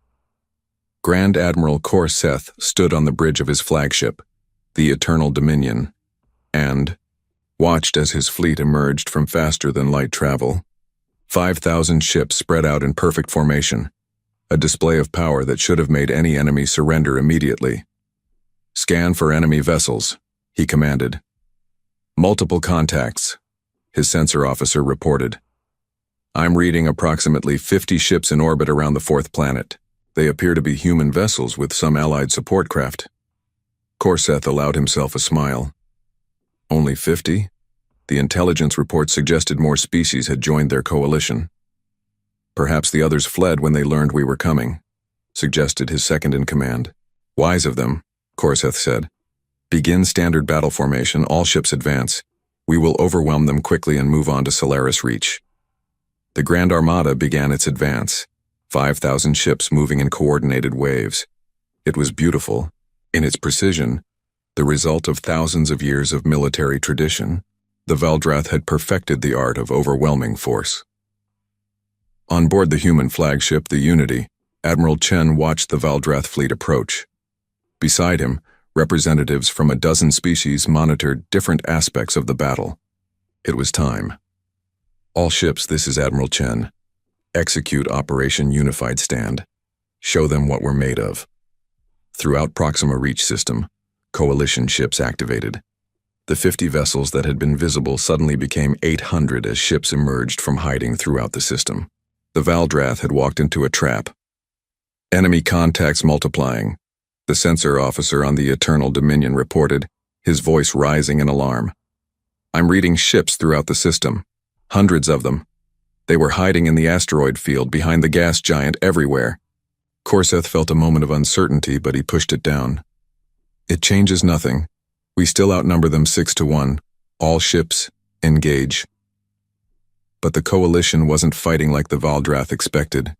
Grand Admiral Kor Seth stood on the bridge of his flagship, the Eternal Dominion, and watched as his fleet emerged from faster-than-light travel. 5,000 ships spread out in perfect formation, a display of power that should have made any enemy surrender immediately. "Scan for enemy vessels," he commanded. "Multiple contacts," his sensor officer reported. "I'm reading approximately 50 ships in orbit around the 4th planet. They appear to be human vessels with some allied support craft." Korseth allowed himself a smile. "Only 50? The intelligence report suggested more species had joined their coalition." "Perhaps the others fled when they learned we were coming," suggested his second-in-command. "Wise of them," Korseth said. "Begin standard battle formation, all ships advance. We will overwhelm them quickly and move on to Solaris Reach." The Grand Armada began its advance, 5,000 ships moving in coordinated waves. It was beautiful, in its precision, the result of thousands of years of military tradition. The Valdrath had perfected the art of overwhelming force. On board the human flagship, the Unity, Admiral Chen watched the Valdrath fleet approach. Beside him, representatives from a dozen species monitored different aspects of the battle. It was time. "All ships, this is Admiral Chen. Execute Operation Unified Stand. Show them what we're made of." Throughout Proxima Reach system, coalition ships activated. The 50 vessels that had been visible suddenly became 800 as ships emerged from hiding throughout the system. The Valdrath had walked into a trap. Enemy contacts multiplying. the sensor officer on the Eternal Dominion reported, his voice rising in alarm. "I'm reading ships throughout the system. Hundreds of them. They were hiding in the asteroid field behind the gas giant everywhere." Korseth felt a moment of uncertainty, but he pushed it down. "It changes nothing. We still outnumber them 6-1. All ships, engage." But the coalition wasn't fighting like the Valdrath expected.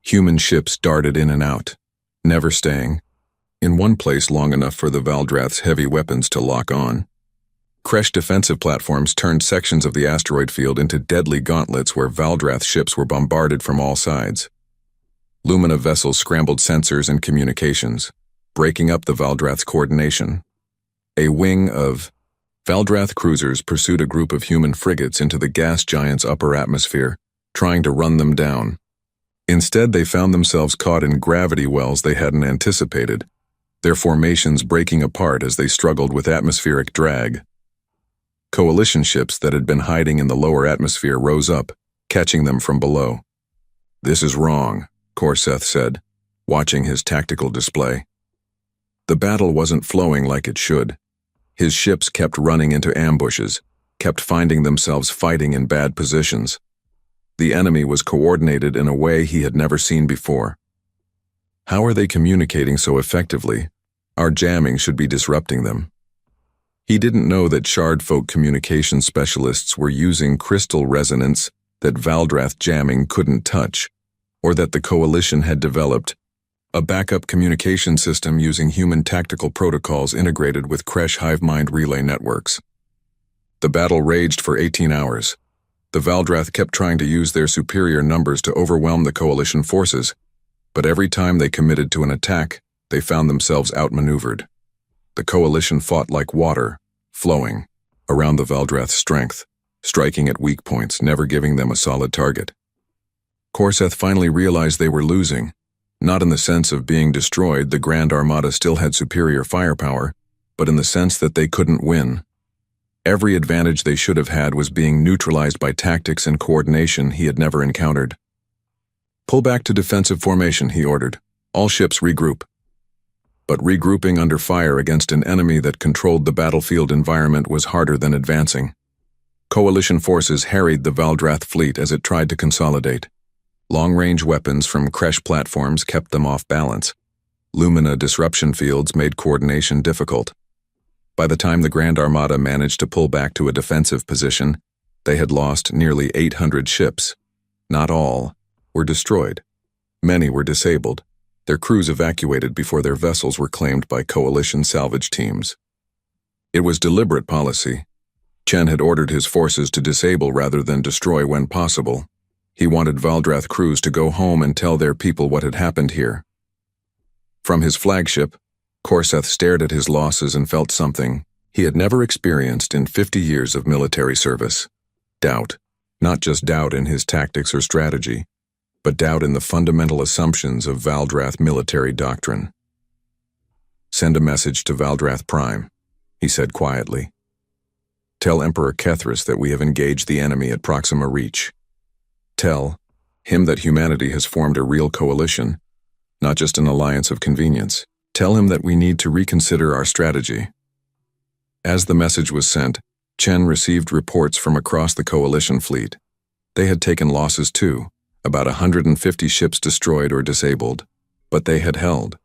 Human ships darted in and out, never staying in one place long enough for the Valdrath's heavy weapons to lock on. Kresh defensive platforms turned sections of the asteroid field into deadly gauntlets where Valdrath ships were bombarded from all sides. Lumina vessels scrambled sensors and communications, breaking up the Valdrath's coordination. A wing of Valdrath cruisers pursued a group of human frigates into the gas giant's upper atmosphere, trying to run them down. Instead, they found themselves caught in gravity wells they hadn't anticipated, their formations breaking apart as they struggled with atmospheric drag. Coalition ships that had been hiding in the lower atmosphere rose up, catching them from below. "This is wrong," Korseth said, watching his tactical display. The battle wasn't flowing like it should. His ships kept running into ambushes, kept finding themselves fighting in bad positions. The enemy was coordinated in a way he had never seen before. How are they communicating so effectively? Our jamming should be disrupting them. He didn't know that Shardfolk communication specialists were using crystal resonance that Valdrath jamming couldn't touch, or that the coalition had developed a backup communication system using human tactical protocols integrated with Kresh Hivemind relay networks. The battle raged for 18 hours. The Valdrath kept trying to use their superior numbers to overwhelm the coalition forces, but every time they committed to an attack, they found themselves outmaneuvered. The coalition fought like water, flowing around the Valdrath's strength, striking at weak points, never giving them a solid target. Korseth finally realized they were losing. Not in the sense of being destroyed, the Grand Armada still had superior firepower, but in the sense that they couldn't win. Every advantage they should have had was being neutralized by tactics and coordination he had never encountered. "Pull back to defensive formation," he ordered. "All ships regroup." But regrouping under fire against an enemy that controlled the battlefield environment was harder than advancing. Coalition forces harried the Valdrath fleet as it tried to consolidate. Long-range weapons from Kresh platforms kept them off balance. Lumina disruption fields made coordination difficult. By the time the Grand Armada managed to pull back to a defensive position, they had lost nearly 800 ships. Not all were destroyed. Many were disabled, their crews evacuated before their vessels were claimed by coalition salvage teams. It was deliberate policy. Chen had ordered his forces to disable rather than destroy when possible. He wanted Valdrath crews to go home and tell their people what had happened here. From his flagship, Korseth stared at his losses and felt something he had never experienced in 50 years of military service. Doubt. Not just doubt in his tactics or strategy, but doubt in the fundamental assumptions of Valdrath military doctrine. "Send a message to Valdrath Prime," he said quietly. "Tell Emperor Kethris that we have engaged the enemy at Proxima Reach. Tell him that humanity has formed a real coalition, not just an alliance of convenience. Tell him that we need to reconsider our strategy." As the message was sent, Chen received reports from across the coalition fleet. They had taken losses too, about 150 ships destroyed or disabled, but they had held.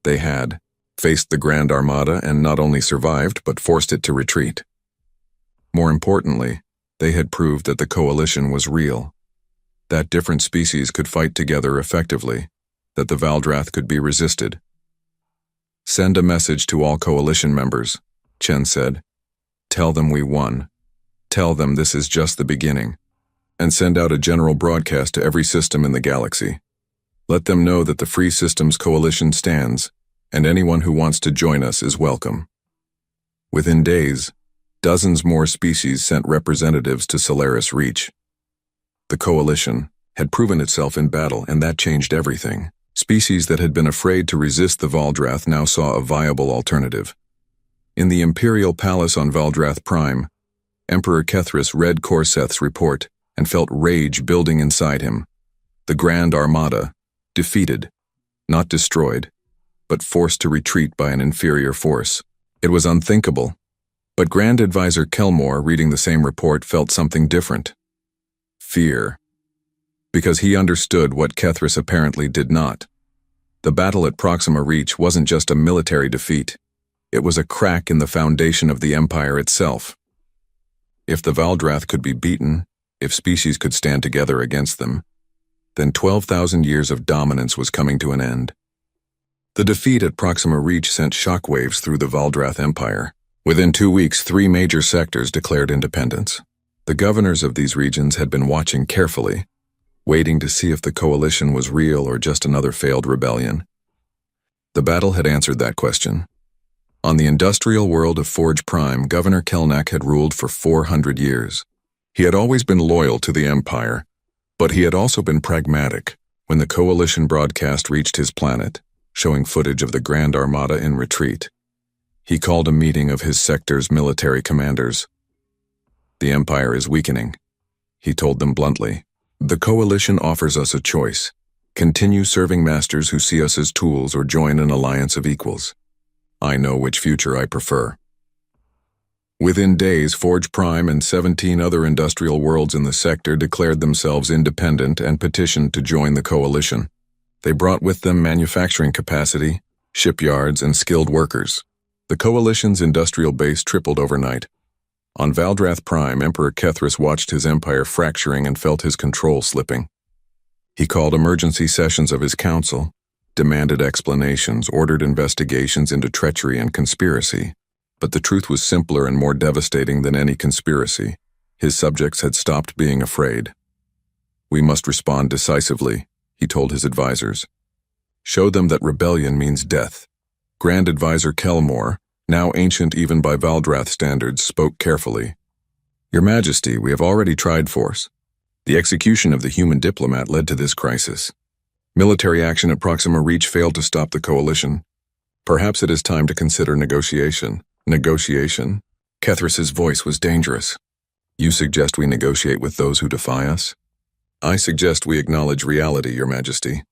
They had faced the Grand Armada and not only survived but forced it to retreat. More importantly, they had proved that the coalition was real, that different species could fight together effectively, that the Valdrath could be resisted. "Send a message to all coalition members," Chen said. "Tell them we won. Tell them this is just the beginning. And send out a general broadcast to every system in the galaxy. Let them know that the Free Systems Coalition stands, and anyone who wants to join us is welcome." Within days, dozens more species sent representatives to Solaris Reach. The coalition had proven itself in battle, and that changed everything. Species that had been afraid to resist the Valdrath now saw a viable alternative. In the Imperial Palace on Valdrath Prime, Emperor Kethris read Korseth's report and felt rage building inside him. The Grand Armada, defeated, not destroyed, but forced to retreat by an inferior force. It was unthinkable. But Grand Advisor Kelmore, reading the same report, felt something different. Fear. Because he understood what Kethris apparently did not. The battle at Proxima Reach wasn't just a military defeat. It was a crack in the foundation of the Empire itself. If the Valdrath could be beaten, if species could stand together against them, then 12,000 years of dominance was coming to an end. The defeat at Proxima Reach sent shockwaves through the Valdrath Empire. Within 2 weeks, 3 major sectors declared independence. The governors of these regions had been watching carefully, waiting to see if the coalition was real or just another failed rebellion. The battle had answered that question. On the industrial world of Forge Prime, Governor Kelnak had ruled for 400 years. He had always been loyal to the Empire, but he had also been pragmatic. When the coalition broadcast reached his planet, showing footage of the Grand Armada in retreat, he called a meeting of his sector's military commanders. "The Empire is weakening," he told them bluntly. "The coalition offers us a choice: continue serving masters who see us as tools or join an alliance of equals. I know which future I prefer." Within days, Forge Prime and 17 other industrial worlds in the sector declared themselves independent and petitioned to join the coalition. They brought with them manufacturing capacity, shipyards, and skilled workers. The coalition's industrial base tripled overnight. On Valdrath Prime, Emperor Kethris watched his empire fracturing and felt his control slipping. He called emergency sessions of his council, demanded explanations, ordered investigations into treachery and conspiracy. But the truth was simpler and more devastating than any conspiracy. His subjects had stopped being afraid. "We must respond decisively," he told his advisors. "Show them that rebellion means death." Grand Advisor Kelmore, now ancient even by Valdrath standards, spoke carefully. "Your Majesty, we have already tried force. The execution of the human diplomat led to this crisis. Military action at Proxima Reach failed to stop the coalition. Perhaps it is time to consider negotiation." "Negotiation?" Kethris's voice was dangerous. "You suggest we negotiate with those who defy us?" "I suggest we acknowledge reality, Your Majesty.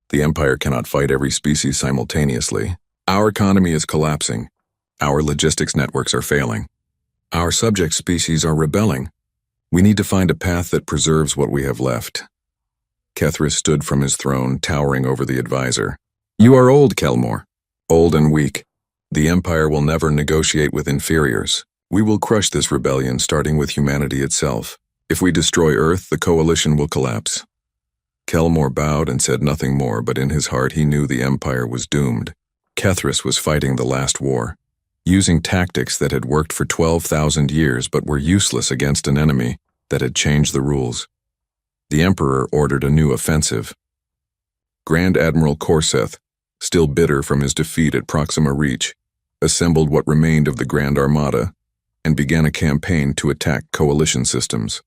The Empire cannot fight every species simultaneously. Our economy is collapsing. Our logistics networks are failing. Our subject species are rebelling. We need to find a path that preserves what we have left." Kethris stood from his throne, towering over the advisor. "You are old, Kelmore. Old and weak. The Empire will never negotiate with inferiors. We will crush this rebellion, starting with humanity itself. If we destroy Earth, the coalition will collapse." Kelmore bowed and said nothing more, but in his heart he knew the Empire was doomed. Kethris was fighting the last war, using tactics that had worked for 12,000 years but were useless against an enemy that had changed the rules. The Emperor ordered a new offensive. Grand Admiral Korseth, still bitter from his defeat at Proxima Reach, assembled what remained of the Grand Armada and began a campaign to attack coalition systems.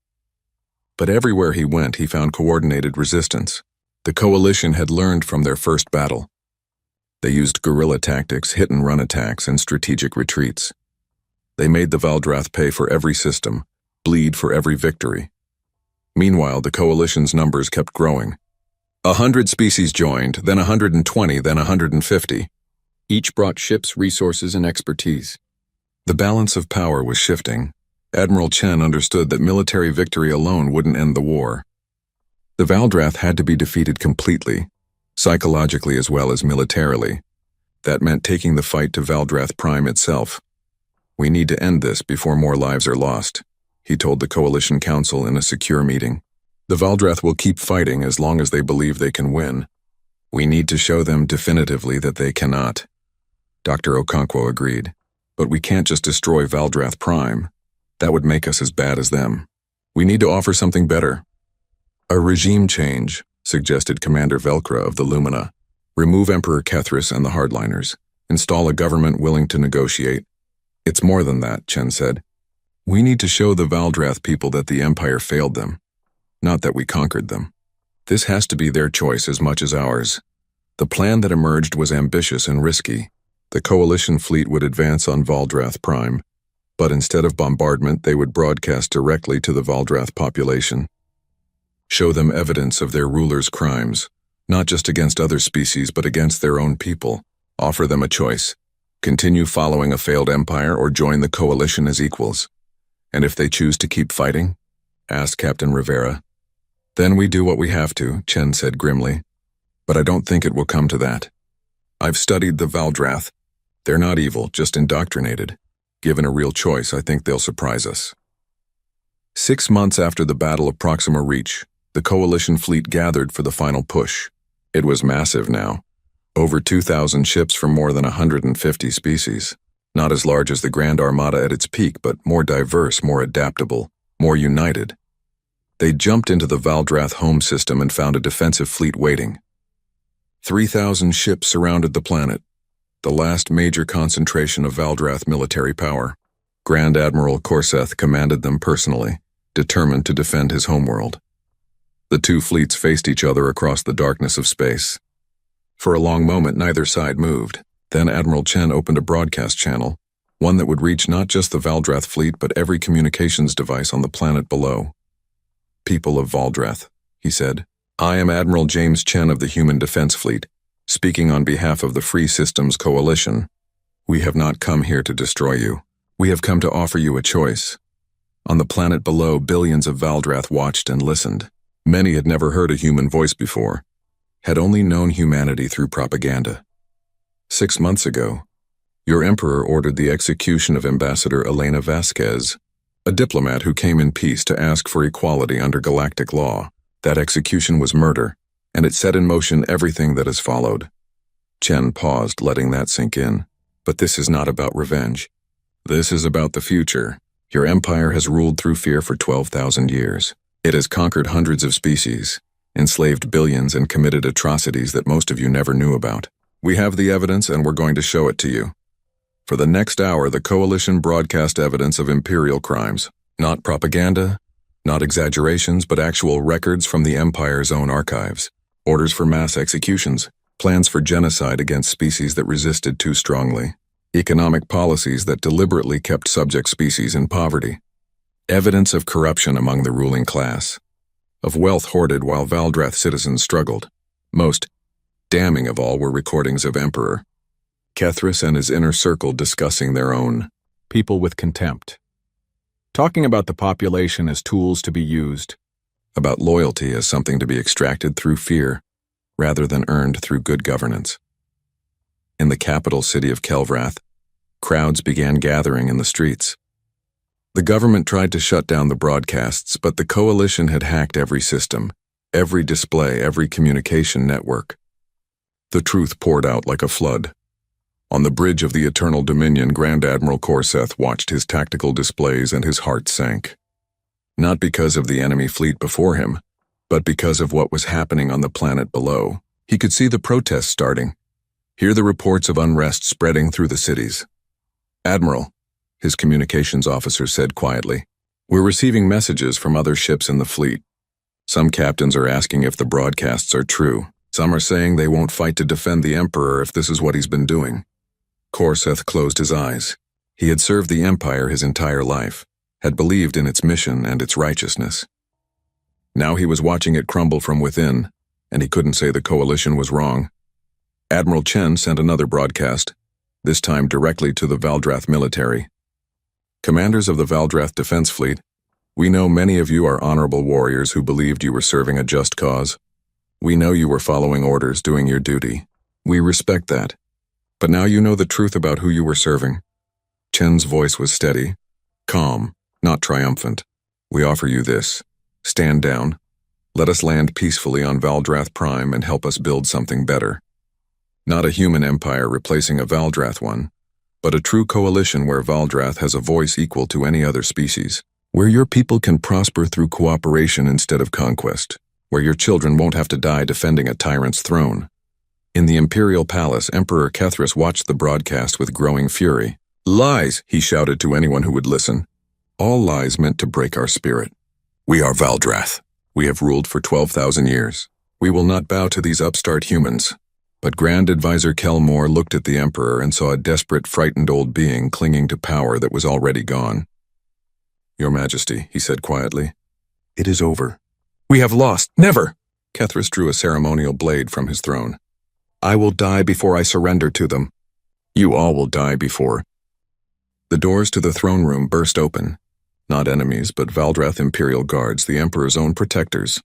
But everywhere he went, he found coordinated resistance. The coalition had learned from their first battle. They used guerrilla tactics, hit-and-run attacks, and strategic retreats. They made the Valdrath pay for every system, bleed for every victory. Meanwhile, the coalition's numbers kept growing. 100 species joined, then 120, then 150. Each brought ships, resources, and expertise. The balance of power was shifting. Admiral Chen understood that military victory alone wouldn't end the war. The Valdrath had to be defeated completely, psychologically as well as militarily. That meant taking the fight to Valdrath Prime itself. "We need to end this before more lives are lost," he told the Coalition Council in a secure meeting. "The Valdrath will keep fighting as long as they believe they can win. We need to show them definitively that they cannot." Dr. Okonkwo agreed. "But we can't just destroy Valdrath Prime. That would make us as bad as them. We need to offer something better." "A regime change," suggested Commander Velcra of the Lumina. "Remove Emperor Kethris and the hardliners. Install a government willing to negotiate." "It's more than that," Chen said. "We need to show the Valdrath people that the Empire failed them, not that we conquered them. This has to be their choice as much as ours." The plan that emerged was ambitious and risky. The coalition fleet would advance on Valdrath Prime, but instead of bombardment, they would broadcast directly to the Valdrath population. Show them evidence of their rulers' crimes, not just against other species but against their own people. Offer them a choice. Continue following a failed empire or join the coalition as equals. And if they choose to keep fighting? Asked Captain Rivera. Then we do what we have to, Chen said grimly. But I don't think it will come to that. I've studied the Valdrath. They're not evil, just indoctrinated. Given a real choice, I think they'll surprise us. 6 months after the Battle of Proxima Reach, the coalition fleet gathered for the final push. It was massive now. Over 2,000 ships from more than 150 species. Not as large as the Grand Armada at its peak, but more diverse, more adaptable, more united. They jumped into the Valdrath home system and found a defensive fleet waiting. 3,000 ships surrounded the planet, the last major concentration of Valdrath military power. Grand Admiral Korseth commanded them personally, determined to defend his homeworld. The two fleets faced each other across the darkness of space. For a long moment, neither side moved. Then Admiral Chen opened a broadcast channel, one that would reach not just the Valdrath fleet but every communications device on the planet below. People of Valdrath, he said, I am Admiral James Chen of the Human Defense Fleet, speaking on behalf of the Free Systems Coalition. We have not come here to destroy you. We have come to offer you a choice. On the planet below, billions of Valdrath watched and listened. Many had never heard a human voice before, had only known humanity through propaganda. 6 months ago, your emperor ordered the execution of Ambassador Elena Vasquez, a diplomat who came in peace to ask for equality under galactic law. That execution was murder, and it set in motion everything that has followed. Chen paused, letting that sink in. But this is not about revenge. This is about the future. Your empire has ruled through fear for 12,000 years. It has conquered hundreds of species, enslaved billions, and committed atrocities that most of you never knew about. We have the evidence, and we're going to show it to you. For the next hour, the coalition broadcast evidence of imperial crimes. Not propaganda, not exaggerations, but actual records from the empire's own archives. Orders for mass executions, plans for genocide against species that resisted too strongly, economic policies that deliberately kept subject species in poverty, evidence of corruption among the ruling class, of wealth hoarded while Valdrath citizens struggled. Most damning of all were recordings of Emperor Kethris and his inner circle discussing their own people with contempt, talking about the population as tools to be used, about loyalty as something to be extracted through fear rather than earned through good governance. In the capital city of Kelvrath, crowds began gathering in the streets. The government tried to shut down the broadcasts, but the coalition had hacked every system, every display, every communication network. The truth poured out like a flood. On the bridge of the Eternal Dominion, Grand Admiral Korseth watched his tactical displays and his heart sank. Not because of the enemy fleet before him, but because of what was happening on the planet below. He could see the protests starting, hear the reports of unrest spreading through the cities. Admiral, his communications officer said quietly, we're receiving messages from other ships in the fleet. Some captains are asking if the broadcasts are true. Some are saying they won't fight to defend the Emperor if this is what he's been doing. Korseth closed his eyes. He had served the Empire his entire life, had believed in its mission and its righteousness. Now he was watching it crumble from within, and he couldn't say the coalition was wrong. Admiral Chen sent another broadcast, this time directly to the Valdrath military. Commanders of the Valdrath Defense Fleet, we know many of you are honorable warriors who believed you were serving a just cause. We know you were following orders, doing your duty. We respect that. But now you know the truth about who you were serving. Chen's voice was steady, calm, not triumphant. We offer you this. Stand down. Let us land peacefully on Valdrath Prime and help us build something better. Not a human empire replacing a Valdrath one, but a true coalition where Valdrath has a voice equal to any other species, where your people can prosper through cooperation instead of conquest, where your children won't have to die defending a tyrant's throne. In the Imperial Palace, Emperor Kethris watched the broadcast with growing fury. Lies, he shouted to anyone who would listen. All lies meant to break our spirit. We are Valdrath. We have ruled for 12,000 years. We will not bow to these upstart humans. But Grand Advisor Kelmore looked at the Emperor and saw a desperate, frightened old being clinging to power that was already gone. Your Majesty, he said quietly, it is over. We have lost. Never! Kethris drew a ceremonial blade from his throne. I will die before I surrender to them. You all will die before. The doors to the throne room burst open. Not enemies, but Valdrath Imperial Guards, the Emperor's own protectors.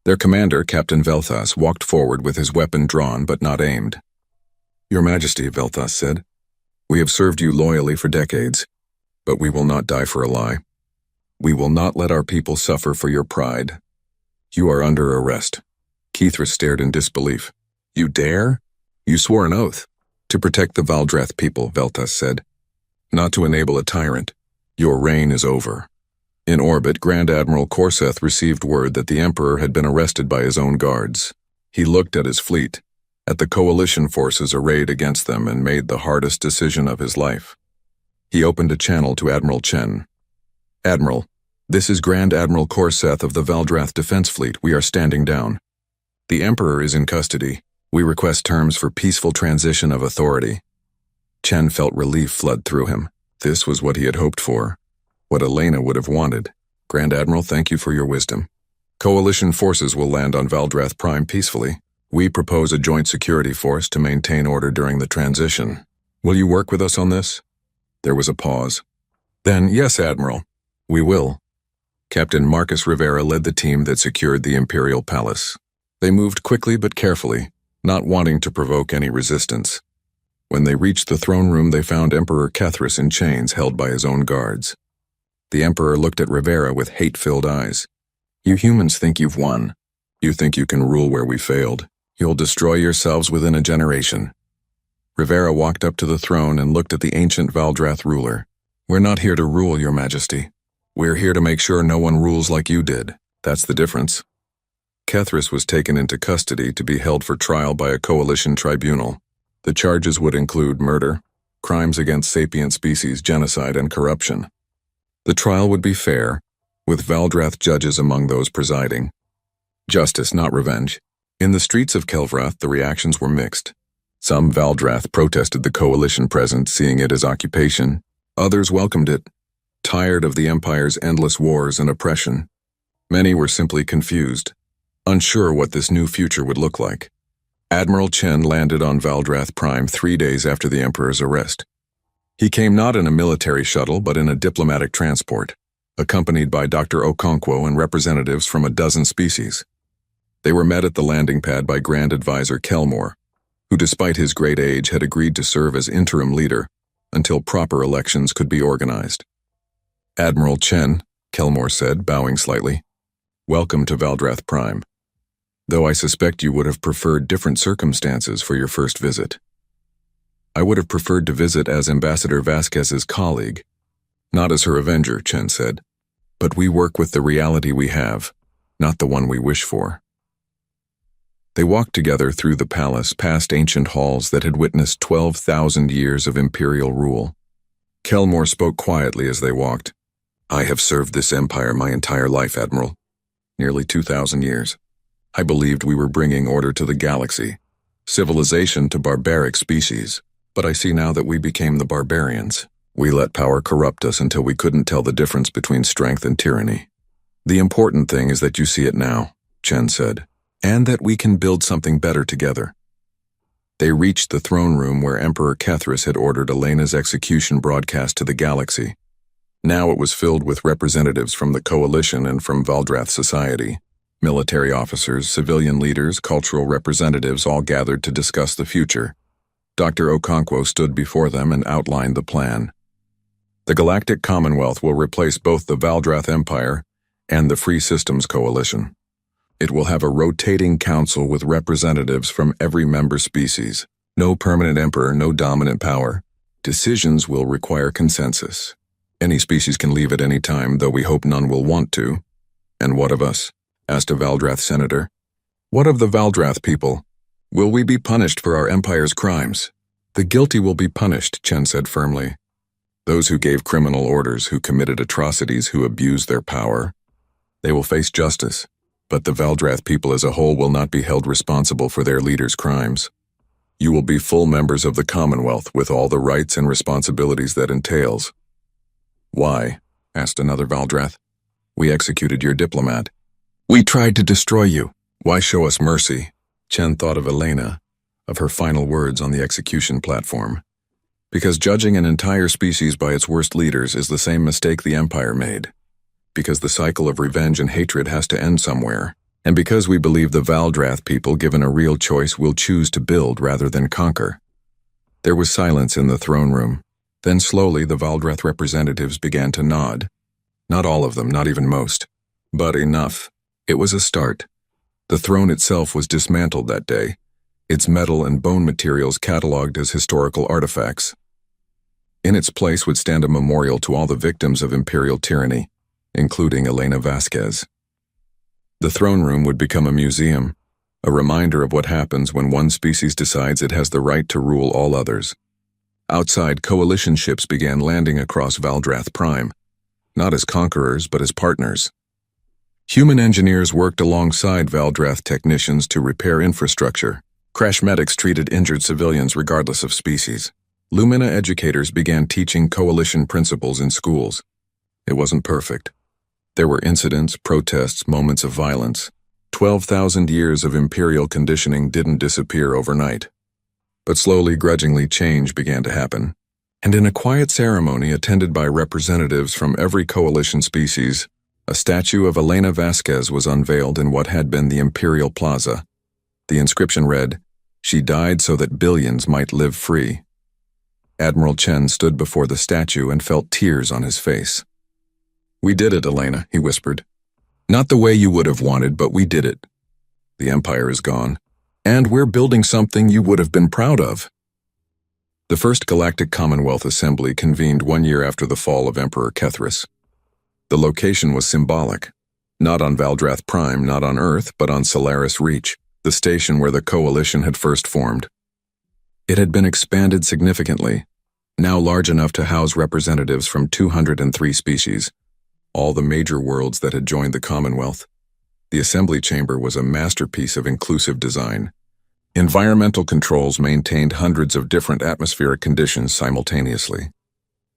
Their commander, Captain Velthas, walked forward with his weapon drawn but not aimed. Your Majesty, Velthas said, we have served you loyally for decades, but we will not die for a lie. We will not let our people suffer for your pride. You are under arrest. Kithra stared in disbelief. You dare? You swore an oath. To protect the Valdrath people, Velthas said. Not to enable a tyrant. Your reign is over. In orbit, Grand Admiral Korseth received word that the Emperor had been arrested by his own guards. He looked at his fleet, at the coalition forces arrayed against them, and made the hardest decision of his life. He opened a channel to Admiral Chen. Admiral, this is Grand Admiral Korseth of the Valdrath Defense Fleet. We are standing down. The Emperor is in custody. We request terms for peaceful transition of authority. Chen felt relief flood through him. This was what he had hoped for. What Elena would have wanted. Grand Admiral, thank you for your wisdom. Coalition forces will land on Valdrath Prime peacefully. We propose a joint security force to maintain order during the transition. Will you work with us on this? There was a pause. Then, yes, Admiral. We will. Captain Marcus Rivera led the team that secured the Imperial Palace. They moved quickly but carefully, not wanting to provoke any resistance. When they reached the throne room, they found Emperor Kethris in chains held by his own guards. The Emperor looked at Rivera with hate-filled eyes. You humans think you've won. You think you can rule where we failed. You'll destroy yourselves within a generation. Rivera walked up to the throne and looked at the ancient Valdrath ruler. We're not here to rule, Your Majesty. We're here to make sure no one rules like you did. That's the difference. Kethris was taken into custody to be held for trial by a coalition tribunal. The charges would include murder, crimes against sapient species, genocide, and corruption. The trial would be fair, with Valdrath judges among those presiding. Justice, not revenge. In the streets of Kelvrath, the reactions were mixed. Some Valdrath protested the coalition presence, seeing it as occupation. Others welcomed it, tired of the Empire's endless wars and oppression. Many were simply confused, unsure what this new future would look like. Admiral Chen landed on Valdrath Prime 3 days after the Emperor's arrest. He came not in a military shuttle, but in a diplomatic transport, accompanied by Dr. Okonkwo and representatives from a dozen species. They were met at the landing pad by Grand Advisor Kelmore, who despite his great age had agreed to serve as interim leader until proper elections could be organized. Admiral Chen, Kelmore said, bowing slightly, welcome to Valdrath Prime. Though I suspect you would have preferred different circumstances for your first visit. I would have preferred to visit as Ambassador Vasquez's colleague, not as her avenger, Chen said. But we work with the reality we have, not the one we wish for. They walked together through the palace, past ancient halls that had witnessed 12,000 years of imperial rule. Kelmore spoke quietly as they walked. I have served this empire my entire life, Admiral. Nearly 2,000 years. I believed we were bringing order to the galaxy, civilization to barbaric species. But I see now that we became the barbarians. We let power corrupt us until we couldn't tell the difference between strength and tyranny. The important thing is that you see it now, Chen said, and that we can build something better together. They reached the throne room where Emperor Kethris had ordered Elena's execution broadcast to the galaxy. Now it was filled with representatives from the coalition and from Valdrath society. Military officers, civilian leaders, cultural representatives all gathered to discuss the future. Dr. Okonkwo stood before them and outlined the plan. The Galactic Commonwealth will replace both the Valdrath Empire and the Free Systems Coalition. It will have a rotating council with representatives from every member species. No permanent emperor, no dominant power. Decisions will require consensus. Any species can leave at any time, though we hope none will want to. And what of us? Asked a Valdrath senator. What of the Valdrath people? Will we be punished for our empire's crimes? The guilty will be punished, Chen said firmly. Those who gave criminal orders, who committed atrocities, who abused their power. They will face justice, but the Valdrath people as a whole will not be held responsible for their leaders' crimes. You will be full members of the Commonwealth with all the rights and responsibilities that entails. Why? Asked another Valdrath. We executed your diplomat. We tried to destroy you. Why show us mercy? Chen thought of Elena. of her final words on the execution platform. Because judging an entire species by its worst leaders is the same mistake the Empire made. Because the cycle of revenge and hatred has to end somewhere. And because we believe the Valdrath people, given a real choice, will choose to build rather than conquer. There was silence in the throne room. Then slowly the Valdrath representatives began to nod. Not all of them, not even most. But enough. It was a start. The throne itself was dismantled that day, its metal and bone materials catalogued as historical artifacts. In its place would stand a memorial to all the victims of imperial tyranny, including Elena Vasquez. The throne room would become a museum, a reminder of what happens when one species decides it has the right to rule all others. Outside, coalition ships began landing across Valdrath Prime, not as conquerors but as partners. Human engineers worked alongside Valdrath technicians to repair infrastructure. Crash medics treated injured civilians regardless of species. Lumina educators began teaching coalition principles in schools. It wasn't perfect. There were incidents, protests, moments of violence. 12,000 years of imperial conditioning didn't disappear overnight. But slowly, grudgingly, change began to happen. And in a quiet ceremony attended by representatives from every coalition species, a statue of Elena Vasquez was unveiled in what had been the Imperial Plaza. The inscription read, "She died so that billions might live free." Admiral Chen stood before the statue and felt tears on his face. "We did it, Elena," he whispered. "Not the way you would have wanted, but we did it. The Empire is gone, and we're building something you would have been proud of." The First Galactic Commonwealth Assembly convened 1 year after the fall of Emperor Kethris. The location was symbolic. Not on Valdrath Prime, not on Earth, but on Solaris Reach, the station where the coalition had first formed. It had been expanded significantly, now large enough to house representatives from 203 species, all the major worlds that had joined the Commonwealth. The assembly chamber was a masterpiece of inclusive design. Environmental controls maintained hundreds of different atmospheric conditions simultaneously.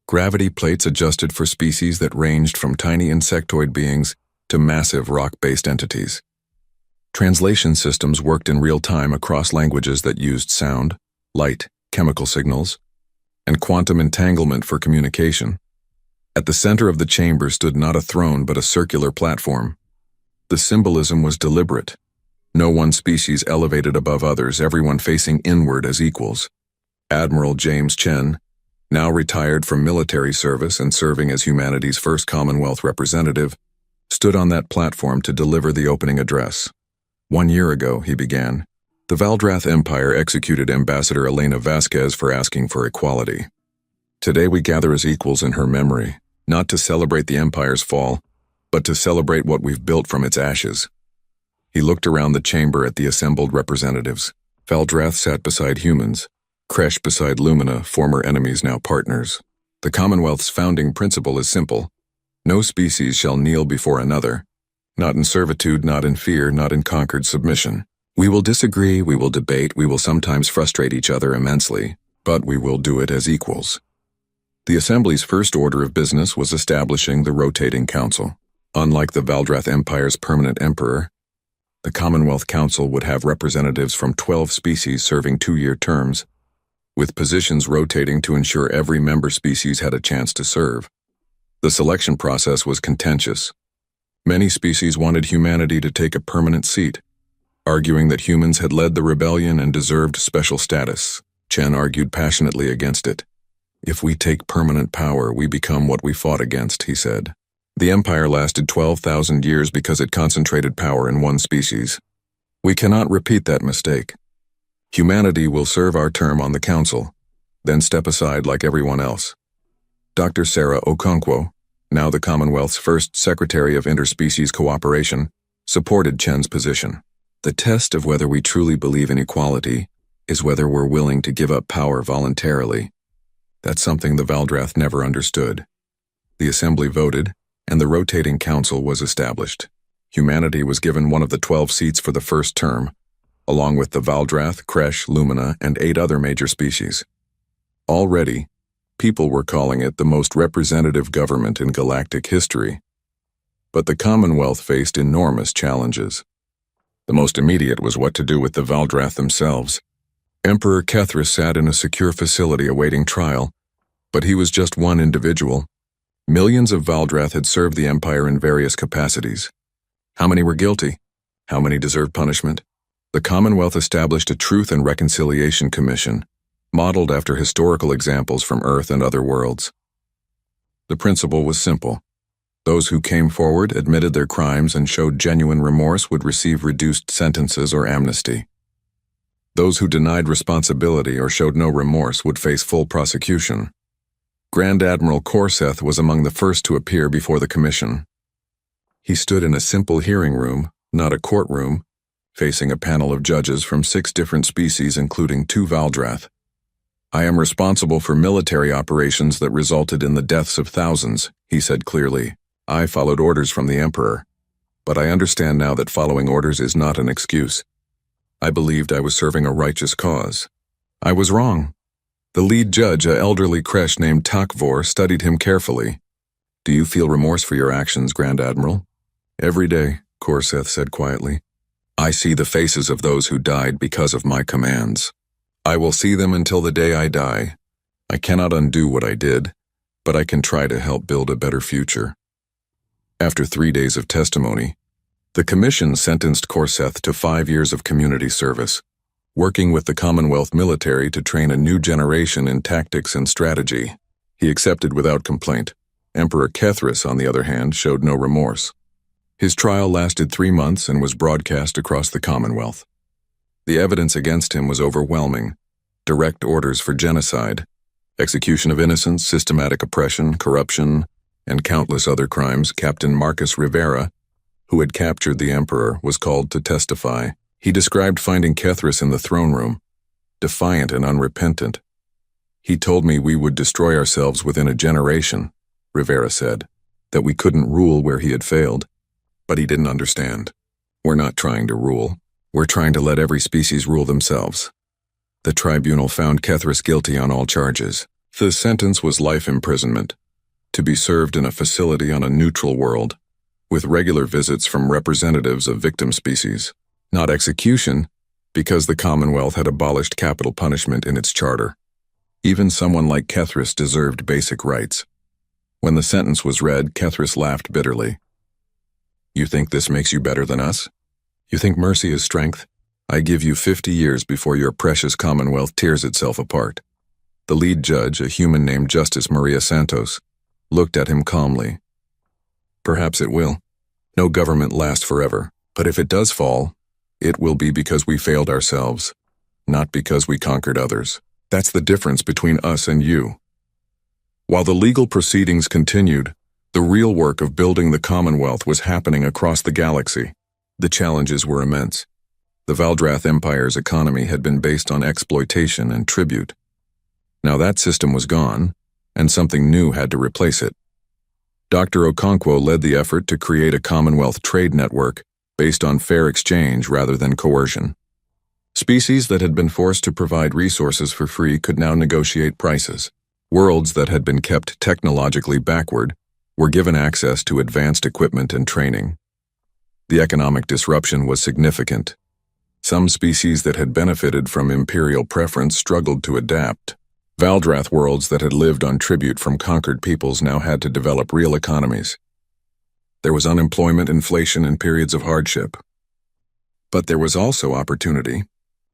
Gravity plates adjusted for species that ranged from tiny insectoid beings to massive rock-based entities. Translation systems worked in real time across languages that used sound, light, chemical signals, and quantum entanglement for communication. At the center of the chamber stood not a throne but a circular platform. The symbolism was deliberate. No one species elevated above others, everyone facing inward as equals. Admiral James Chen, now retired from military service and serving as humanity's first Commonwealth representative, stood on that platform to deliver the opening address. 1 year ago, he began, the Valdrath Empire executed Ambassador Elena Vasquez for asking for equality. Today we gather as equals in her memory, not to celebrate the Empire's fall, but to celebrate what we've built from its ashes. He looked around the chamber at the assembled representatives. Valdrath sat beside humans, Kresh beside Lumina, former enemies now partners. The Commonwealth's founding principle is simple. No species shall kneel before another. Not in servitude, not in fear, not in conquered submission. We will disagree, we will debate, we will sometimes frustrate each other immensely, but we will do it as equals. The Assembly's first order of business was establishing the Rotating Council. Unlike the Valdrath Empire's permanent emperor, the Commonwealth Council would have representatives from 12 species serving 2-year terms, with positions rotating to ensure every member species had a chance to serve. The selection process was contentious. Many species wanted humanity to take a permanent seat, arguing that humans had led the rebellion and deserved special status. Chen argued passionately against it. "If we take permanent power, we become what we fought against," he said. The Empire lasted 12,000 years because it concentrated power in one species. We cannot repeat that mistake. Humanity will serve our term on the Council, then step aside like everyone else. Dr. Sarah Okonkwo, now the Commonwealth's first Secretary of Interspecies Cooperation, supported Chen's position. The test of whether we truly believe in equality is whether we're willing to give up power voluntarily. That's something the Valdrath never understood. The Assembly voted, and the Rotating Council was established. Humanity was given one of the 12 seats for the first term, along with the Valdrath, Kresh, Lumina, and 8 other major species. Already, people were calling it the most representative government in galactic history. But the Commonwealth faced enormous challenges. The most immediate was what to do with the Valdrath themselves. Emperor Kethris sat in a secure facility awaiting trial, but he was just one individual. Millions of Valdrath had served the Empire in various capacities. How many were guilty? How many deserved punishment? The Commonwealth established a Truth and Reconciliation Commission, modeled after historical examples from Earth and other worlds. The principle was simple. Those who came forward, admitted their crimes, and showed genuine remorse would receive reduced sentences or amnesty. Those who denied responsibility or showed no remorse would face full prosecution. Grand Admiral Korseth was among the first to appear before the commission. He stood in a simple hearing room, not a courtroom, facing a panel of judges from 6 different species including 2 Valdrath. "I am responsible for military operations that resulted in the deaths of thousands," he said clearly. "I followed orders from the Emperor. But I understand now that following orders is not an excuse. I believed I was serving a righteous cause. I was wrong." The lead judge, an elderly Kresh named Takvor, studied him carefully. "Do you feel remorse for your actions, Grand Admiral?" "Every day," Korseth said quietly. "I see the faces of those who died because of my commands. I will see them until the day I die. I cannot undo what I did, but I can try to help build a better future." After 3 days of testimony, the commission sentenced Korseth to 5 years of community service, working with the Commonwealth military to train a new generation in tactics and strategy. He accepted without complaint. Emperor Kethris, on the other hand, showed no remorse. His trial lasted 3 months and was broadcast across the Commonwealth. The evidence against him was overwhelming: direct orders for genocide, execution of innocents, systematic oppression, corruption, and countless other crimes. Captain Marcus Rivera, who had captured the Emperor, was called to testify. He described finding Kethris in the throne room, defiant and unrepentant. "He told me we would destroy ourselves within a generation," Rivera said, "that we couldn't rule where he had failed. But he didn't understand. We're not trying to rule. We're trying to let every species rule themselves." The tribunal found Kethris guilty on all charges. The sentence was life imprisonment, to be served in a facility on a neutral world, with regular visits from representatives of victim species. Not execution, because the Commonwealth had abolished capital punishment in its charter. Even someone like Kethris deserved basic rights. When the sentence was read, Kethris laughed bitterly. "You think this makes you better than us? You think mercy is strength? I give you 50 years before your precious Commonwealth tears itself apart." The lead judge, a human named Justice Maria Santos, looked at him calmly. "Perhaps it will. No government lasts forever, but if it does fall, it will be because we failed ourselves, not because we conquered others. That's the difference between us and you." While the legal proceedings continued, the real work of building the Commonwealth was happening across the galaxy. The challenges were immense. The Valdrath Empire's economy had been based on exploitation and tribute. Now that system was gone, and something new had to replace it. Dr. Okonkwo led the effort to create a Commonwealth trade network based on fair exchange rather than coercion. Species that had been forced to provide resources for free could now negotiate prices. Worlds that had been kept technologically backward were given access to advanced equipment and training. The economic disruption was significant. Some species that had benefited from imperial preference struggled to adapt. Valdrath worlds that had lived on tribute from conquered peoples now had to develop real economies. There was unemployment, inflation, and periods of hardship. But there was also opportunity.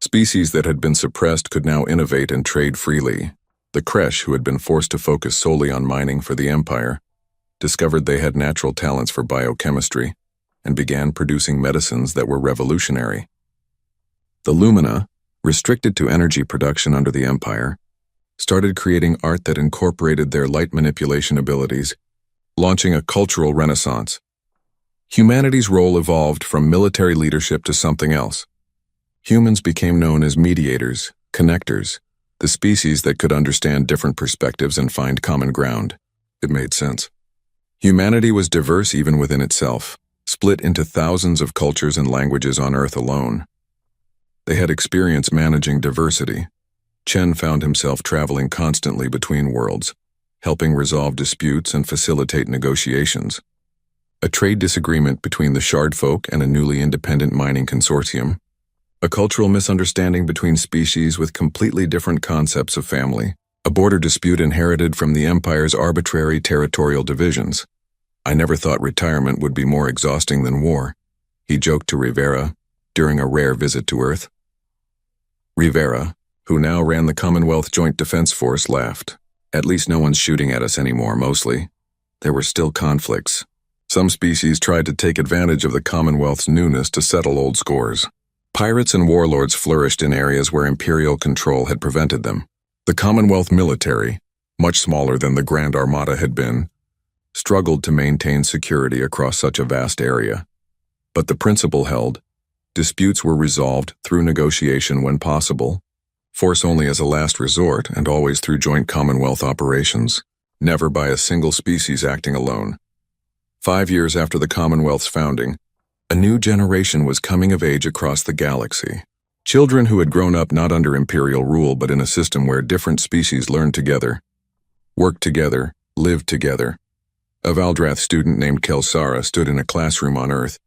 Species that had been suppressed could now innovate and trade freely. The Kresh, who had been forced to focus solely on mining for the Empire, discovered they had natural talents for biochemistry and began producing medicines that were revolutionary. The Lumina, restricted to energy production under the Empire, started creating art that incorporated their light manipulation abilities, launching a cultural renaissance. Humanity's role evolved from military leadership to something else. Humans became known as mediators, connectors, the species that could understand different perspectives and find common ground. It made sense. Humanity was diverse even within itself, split into thousands of cultures and languages on Earth alone. They had experience managing diversity. Chen found himself traveling constantly between worlds, helping resolve disputes and facilitate negotiations. A trade disagreement between the Shard folk and a newly independent mining consortium, A cultural misunderstanding between species with completely different concepts of family. A border dispute inherited from the Empire's arbitrary territorial divisions. I never thought retirement would be more exhausting than war, he joked to Rivera during a rare visit to Earth. Rivera, who now ran the Commonwealth Joint Defense Force, laughed. At least no one's shooting at us anymore, mostly. There were still conflicts. Some species tried to take advantage of the Commonwealth's newness to settle old scores. Pirates and warlords flourished in areas where imperial control had prevented them. The Commonwealth military, much smaller than the Grand Armada had been, struggled to maintain security across such a vast area. But the principle held: disputes were resolved through negotiation when possible, force only as a last resort, and always through joint Commonwealth operations, never by a single species acting alone. 5 years after the Commonwealth's founding, a new generation was coming of age across the galaxy. Children who had grown up not under imperial rule but in a system where different species learned together, worked together, lived together. A Valdrath student named Kelsara stood in a classroom on Earth,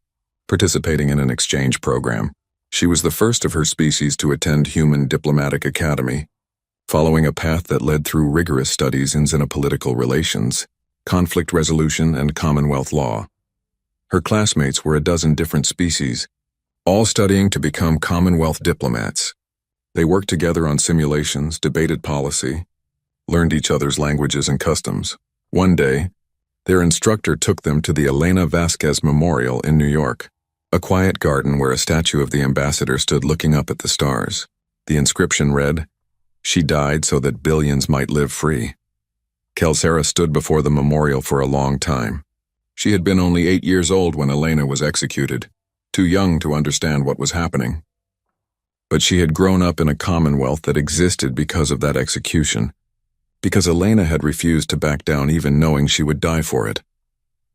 participating in an exchange program. She was the first of her species to attend Human Diplomatic Academy, following a path that led through rigorous studies in xenopolitical relations, conflict resolution, and Commonwealth law. Her classmates were a dozen different species, all studying to become Commonwealth diplomats. They worked together on simulations, debated policy, learned each other's languages and customs. One day, their instructor took them to the Elena Vasquez Memorial in New York, a quiet garden where a statue of the ambassador stood looking up at the stars. The inscription read, "She died so that billions might live free." Kelsara stood before the memorial for a long time. She had been only 8 years old when Elena was executed, too young to understand what was happening. But she had grown up in a commonwealth that existed because of that execution, because Elena had refused to back down even knowing she would die for it.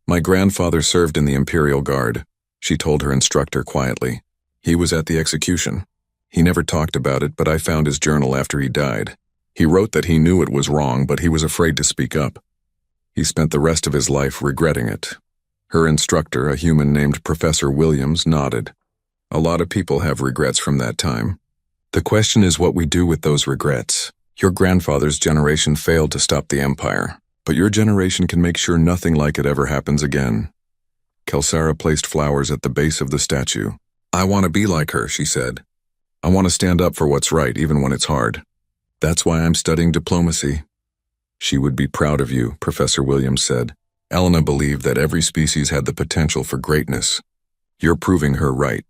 "My grandfather served in the Imperial Guard," she told her instructor quietly. "He was at the execution. He never talked about it, but I found his journal after he died. He wrote that he knew it was wrong, but he was afraid to speak up. He spent the rest of his life regretting it." Her instructor, a human named Professor Williams, nodded. "A lot of people have regrets from that time. The question is what we do with those regrets. Your grandfather's generation failed to stop the Empire, but your generation can make sure nothing like it ever happens again." Kelsara placed flowers at the base of the statue. "I want to be like her," she said. "I want to stand up for what's right, even when it's hard. That's why I'm studying diplomacy." "She would be proud of you," Professor Williams said. "Elena believed that every species had the potential for greatness. You're proving her right."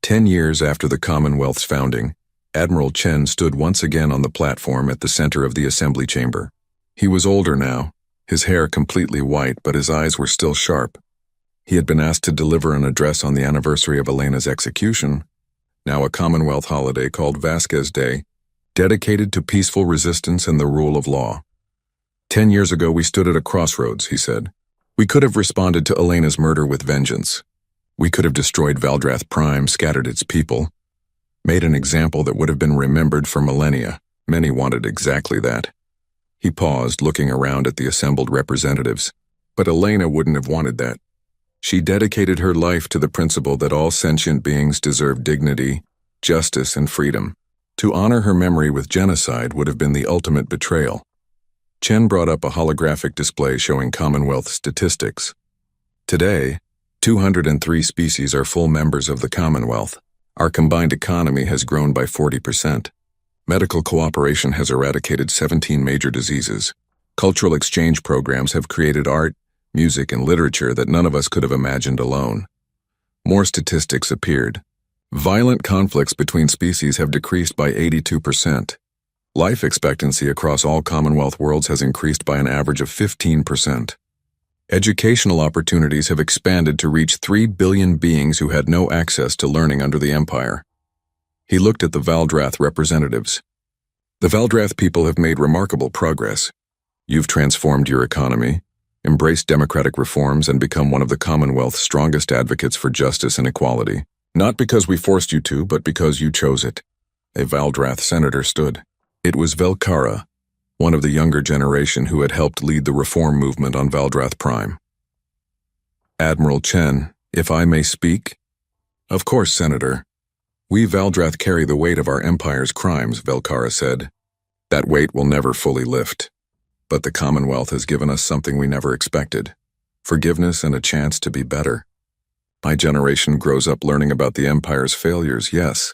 10 years after the Commonwealth's founding, Admiral Chen stood once again on the platform at the center of the assembly chamber. He was older now, his hair completely white, but his eyes were still sharp. He had been asked to deliver an address on the anniversary of Elena's execution, now a Commonwealth holiday called Vasquez Day, dedicated to peaceful resistance and the rule of law. 10 years ago we stood at a crossroads, he said. We could have responded to Elena's murder with vengeance. We could have destroyed Valdrath Prime, scattered its people, made an example that would have been remembered for millennia. Many wanted exactly that. He paused, looking around at the assembled representatives. But Elena wouldn't have wanted that. She dedicated her life to the principle that all sentient beings deserve dignity, justice, and freedom. To honor her memory with genocide would have been the ultimate betrayal. Chen brought up a holographic display showing Commonwealth statistics. Today, 203 species are full members of the Commonwealth. Our combined economy has grown by 40%. Medical cooperation has eradicated 17 major diseases. Cultural exchange programs have created art, music, and literature that none of us could have imagined alone. More statistics appeared. Violent conflicts between species have decreased by 82%. Life expectancy across all Commonwealth worlds has increased by an average of 15%. Educational opportunities have expanded to reach 3 billion beings who had no access to learning under the Empire. He looked at the Valdrath representatives. The Valdrath people have made remarkable progress. You've transformed your economy, embraced democratic reforms, and become one of the Commonwealth's strongest advocates for justice and equality. Not because we forced you to, but because you chose it. A Valdrath senator stood. It was Velkara, one of the younger generation who had helped lead the reform movement on Valdrath Prime. Admiral Chen, if I may speak? Of course, Senator. We Valdrath carry the weight of our empire's crimes, Velkara said. That weight will never fully lift. But the Commonwealth has given us something we never expected. Forgiveness and a chance to be better. My generation grows up learning about the Empire's failures, yes,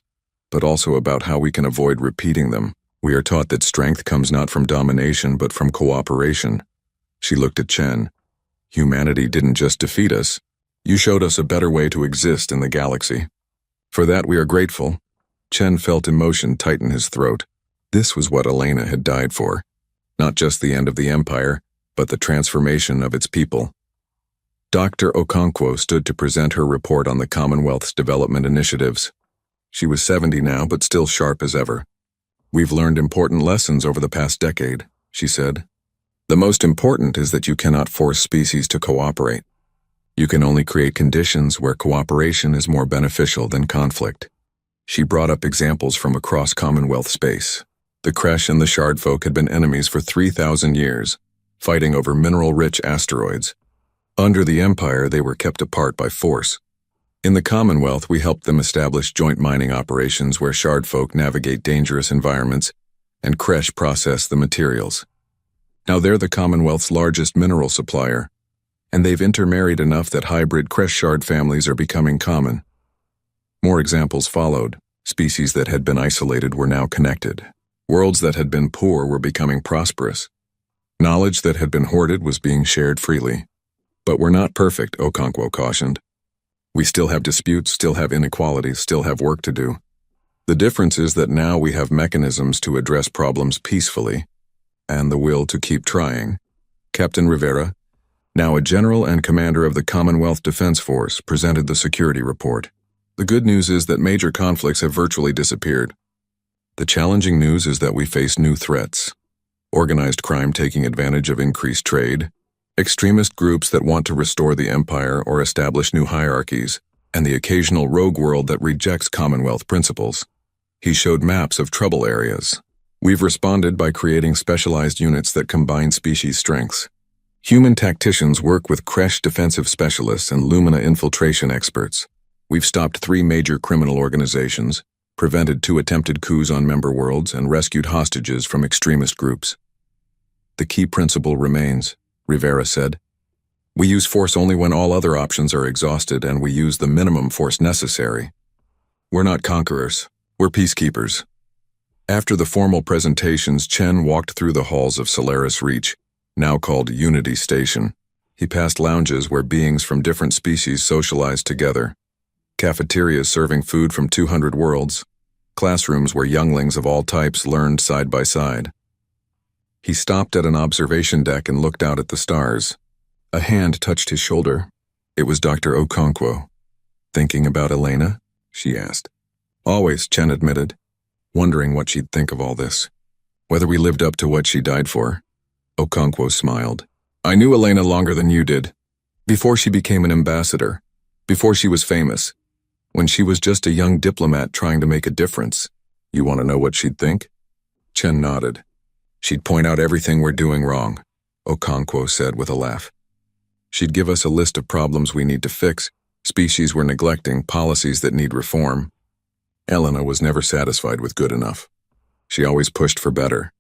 but also about how we can avoid repeating them. We are taught that strength comes not from domination but from cooperation. She looked at Chen. Humanity didn't just defeat us. You showed us a better way to exist in the galaxy. For that we are grateful. Chen felt emotion tighten his throat. This was what Elena had died for. Not just the end of the Empire, but the transformation of its people. Dr. Okonkwo stood to present her report on the Commonwealth's development initiatives. She was 70 now, but still sharp as ever. We've learned important lessons over the past decade, she said. The most important is that you cannot force species to cooperate. You can only create conditions where cooperation is more beneficial than conflict. She brought up examples from across Commonwealth space. The Kresh and the Shardfolk had been enemies for 3,000 years, fighting over mineral-rich asteroids. Under the Empire, they were kept apart by force. In the Commonwealth, we helped them establish joint mining operations where Shardfolk navigate dangerous environments and Kresh process the materials. Now they're the Commonwealth's largest mineral supplier, and they've intermarried enough that hybrid Kresh-Shard families are becoming common. More examples followed. Species that had been isolated were now connected. Worlds that had been poor were becoming prosperous. Knowledge that had been hoarded was being shared freely. But we're not perfect, Okonkwo cautioned. We still have disputes, still have inequalities, still have work to do. The difference is that now we have mechanisms to address problems peacefully, and the will to keep trying. Captain Rivera, now a general and commander of the Commonwealth Defense Force, presented the security report. The good news is that major conflicts have virtually disappeared. The challenging news is that we face new threats. Organized crime taking advantage of increased trade, extremist groups that want to restore the Empire or establish new hierarchies, and the occasional rogue world that rejects Commonwealth principles. He showed maps of trouble areas. We've responded by creating specialized units that combine species strengths. Human tacticians work with Kresh defensive specialists and Lumina infiltration experts. We've stopped 3 major criminal organizations, prevented 2 attempted coups on member worlds, and rescued hostages from extremist groups. The key principle remains, Rivera said. We use force only when all other options are exhausted, and we use the minimum force necessary. We're not conquerors, we're peacekeepers. After the formal presentations, Chen walked through the halls of Solaris Reach, now called Unity Station. He passed lounges where beings from different species socialized together, cafeterias serving food from 200 worlds, classrooms where younglings of all types learned side by side. He stopped at an observation deck and looked out at the stars. A hand touched his shoulder. It was Dr. Okonkwo. Thinking about Elena? She asked. Always, Chen admitted, wondering what she'd think of all this. Whether we lived up to what she died for. Okonkwo smiled. I knew Elena longer than you did. Before she became an ambassador. Before she was famous. When she was just a young diplomat trying to make a difference. You want to know what she'd think? Chen nodded. She'd point out everything we're doing wrong, Okonkwo said with a laugh. She'd give us a list of problems we need to fix, species we're neglecting, policies that need reform. Elena was never satisfied with good enough. She always pushed for better.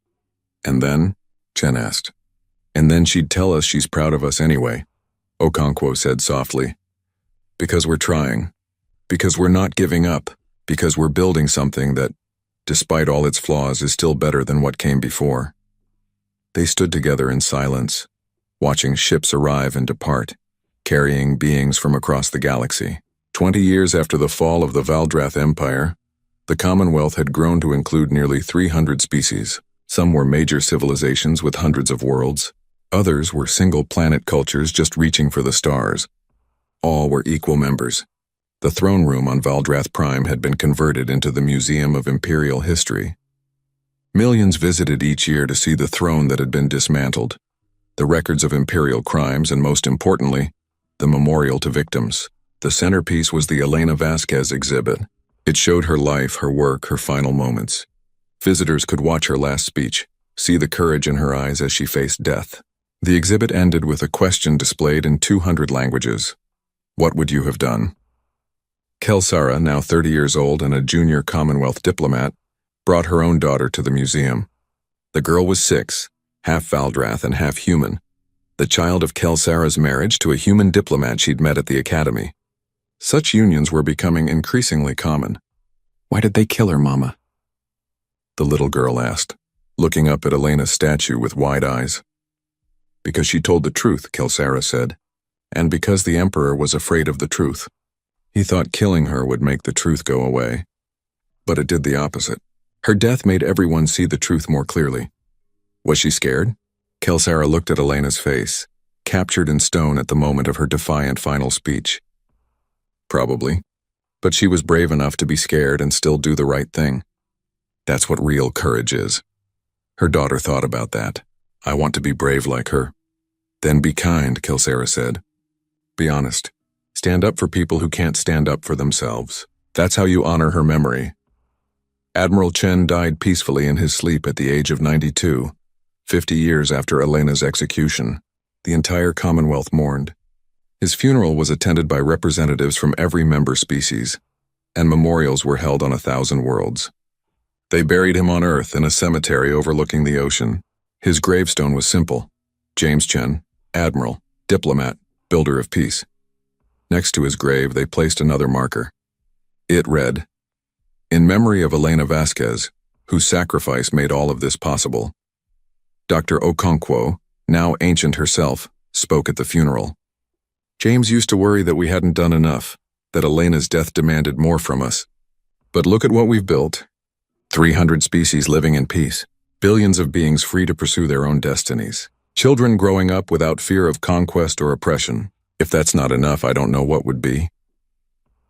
And then? Chen asked. And then she'd tell us she's proud of us anyway, Okonkwo said softly. Because we're trying. Because we're not giving up. Because we're building something that, despite all its flaws, is still better than what came before. They stood together in silence, watching ships arrive and depart, carrying beings from across the galaxy. 20 years after the fall of the Valdrath Empire, the Commonwealth had grown to include nearly 300 species. Some were major civilizations with hundreds of worlds. Others were single-planet cultures just reaching for the stars. All were equal members. The throne room on Valdrath Prime had been converted into the Museum of Imperial History. Millions visited each year to see the throne that had been dismantled, the records of imperial crimes, and most importantly, the memorial to victims. The centerpiece was the Elena Vasquez exhibit. It showed her life, her work, her final moments. Visitors could watch her last speech, see the courage in her eyes as she faced death. The exhibit ended with a question displayed in 200 languages. What would you have done? Kelsara, now 30 years old and a junior Commonwealth diplomat, brought her own daughter to the museum. The girl was 6, half Valdrath and half human, the child of Kelsara's marriage to a human diplomat she'd met at the academy. Such unions were becoming increasingly common. "Why did they kill her, Mama?" the little girl asked, looking up at Elena's statue with wide eyes. "Because she told the truth," Kelsara said, "and because the Emperor was afraid of the truth. He thought killing her would make the truth go away. But it did the opposite. Her death made everyone see the truth more clearly." "Was she scared?" Kelsara looked at Elena's face, captured in stone at the moment of her defiant final speech. "Probably. But she was brave enough to be scared and still do the right thing. That's what real courage is." Her daughter thought about that. "I want to be brave like her." "Then be kind," Kelsara said. "Be honest. Stand up for people who can't stand up for themselves. That's how you honor her memory." Admiral Chen died peacefully in his sleep at the age of 92, 50 years after Elena's execution. The entire Commonwealth mourned. His funeral was attended by representatives from every member species, and memorials were held on 1,000 worlds. They buried him on Earth in a cemetery overlooking the ocean. His gravestone was simple: James Chen, Admiral, Diplomat, Builder of Peace. Next to his grave, they placed another marker. It read, "In memory of Elena Vasquez, whose sacrifice made all of this possible." Dr. Okonkwo, now ancient herself, spoke at the funeral. "James used to worry that we hadn't done enough, that Elena's death demanded more from us. But look at what we've built. 300 species living in peace, billions of beings free to pursue their own destinies, children growing up without fear of conquest or oppression. If that's not enough, I don't know what would be."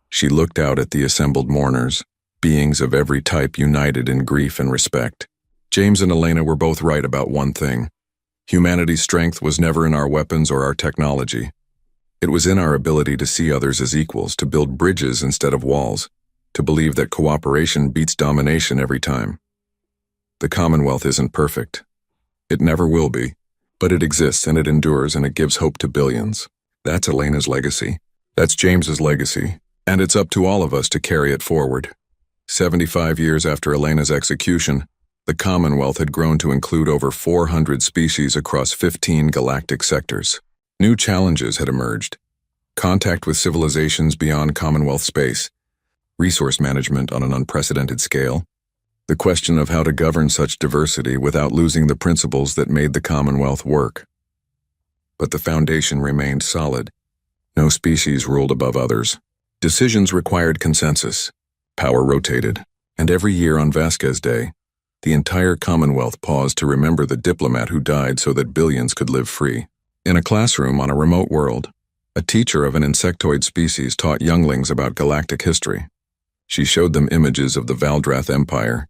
She looked out at the assembled mourners, beings of every type united in grief and respect. James and Elena were both right about one thing. Humanity's strength was never in our weapons or our technology. It was in our ability to see others as equals, to build bridges instead of walls, to believe that cooperation beats domination every time. The Commonwealth isn't perfect. It never will be, but it exists and it endures and it gives hope to billions. That's Elena's legacy. That's James's legacy, and it's up to all of us to carry it forward. 75 years after Elena's execution, the Commonwealth had grown to include over 400 species across 15 galactic sectors. New challenges had emerged: contact with civilizations beyond Commonwealth space, resource management on an unprecedented scale, the question of how to govern such diversity without losing the principles that made the Commonwealth work. But the foundation remained solid. No species ruled above others. Decisions required consensus. Power rotated. And every year on Vasquez Day, the entire Commonwealth paused to remember the diplomat who died so that billions could live free. In a classroom on a remote world, a teacher of an insectoid species taught younglings about galactic history. She showed them images of the Valdrath Empire,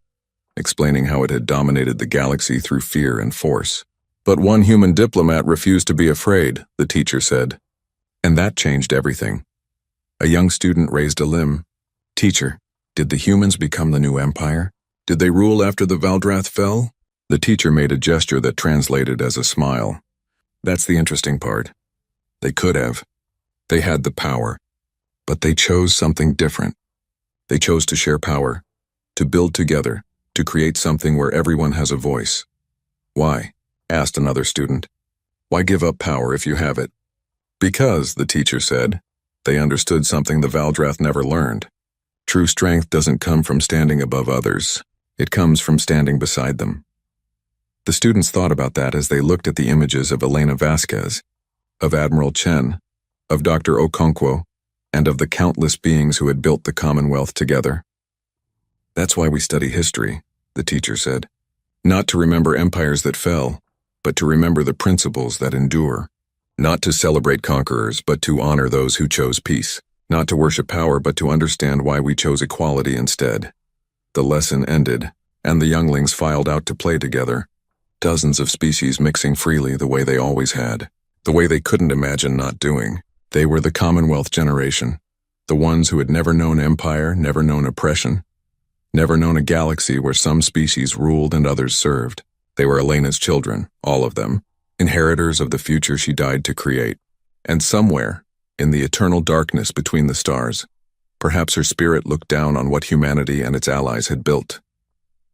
explaining how it had dominated the galaxy through fear and force. But one human diplomat refused to be afraid, the teacher said. And that changed everything. A young student raised a limb. "Teacher, did the humans become the new empire? Did they rule after the Valdrath fell?" The teacher made a gesture that translated as a smile. "That's the interesting part. They could have. They had the power. But they chose something different. They chose to share power, to build together, to create something where everyone has a voice." "Why?" asked another student. "Why give up power if you have it?" "Because," the teacher said, "they understood something the Valdrath never learned. True strength doesn't come from standing above others. It comes from standing beside them." The students thought about that as they looked at the images of Elena Vasquez, of Admiral Chen, of Dr. Okonkwo, and of the countless beings who had built the Commonwealth together. "That's why we study history," the teacher said. "Not to remember empires that fell, but to remember the principles that endure. Not to celebrate conquerors, but to honor those who chose peace. Not to worship power, but to understand why we chose equality instead." The lesson ended, and the younglings filed out to play together. Dozens of species mixing freely the way they always had, the way they couldn't imagine not doing. They were the Commonwealth generation, the ones who had never known empire, never known oppression, never known a galaxy where some species ruled and others served. They were Elena's children, all of them, inheritors of the future she died to create. And somewhere, in the eternal darkness between the stars, Perhaps her spirit looked down on what humanity and its allies had built,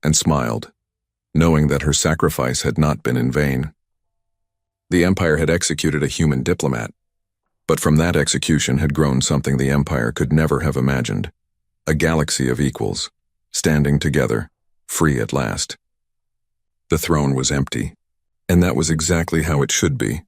and smiled, knowing that her sacrifice had not been in vain. The Empire had executed a human diplomat, but from that execution had grown something the Empire could never have imagined: a galaxy of equals, standing together, free at last. The throne was empty, and that was exactly how it should be.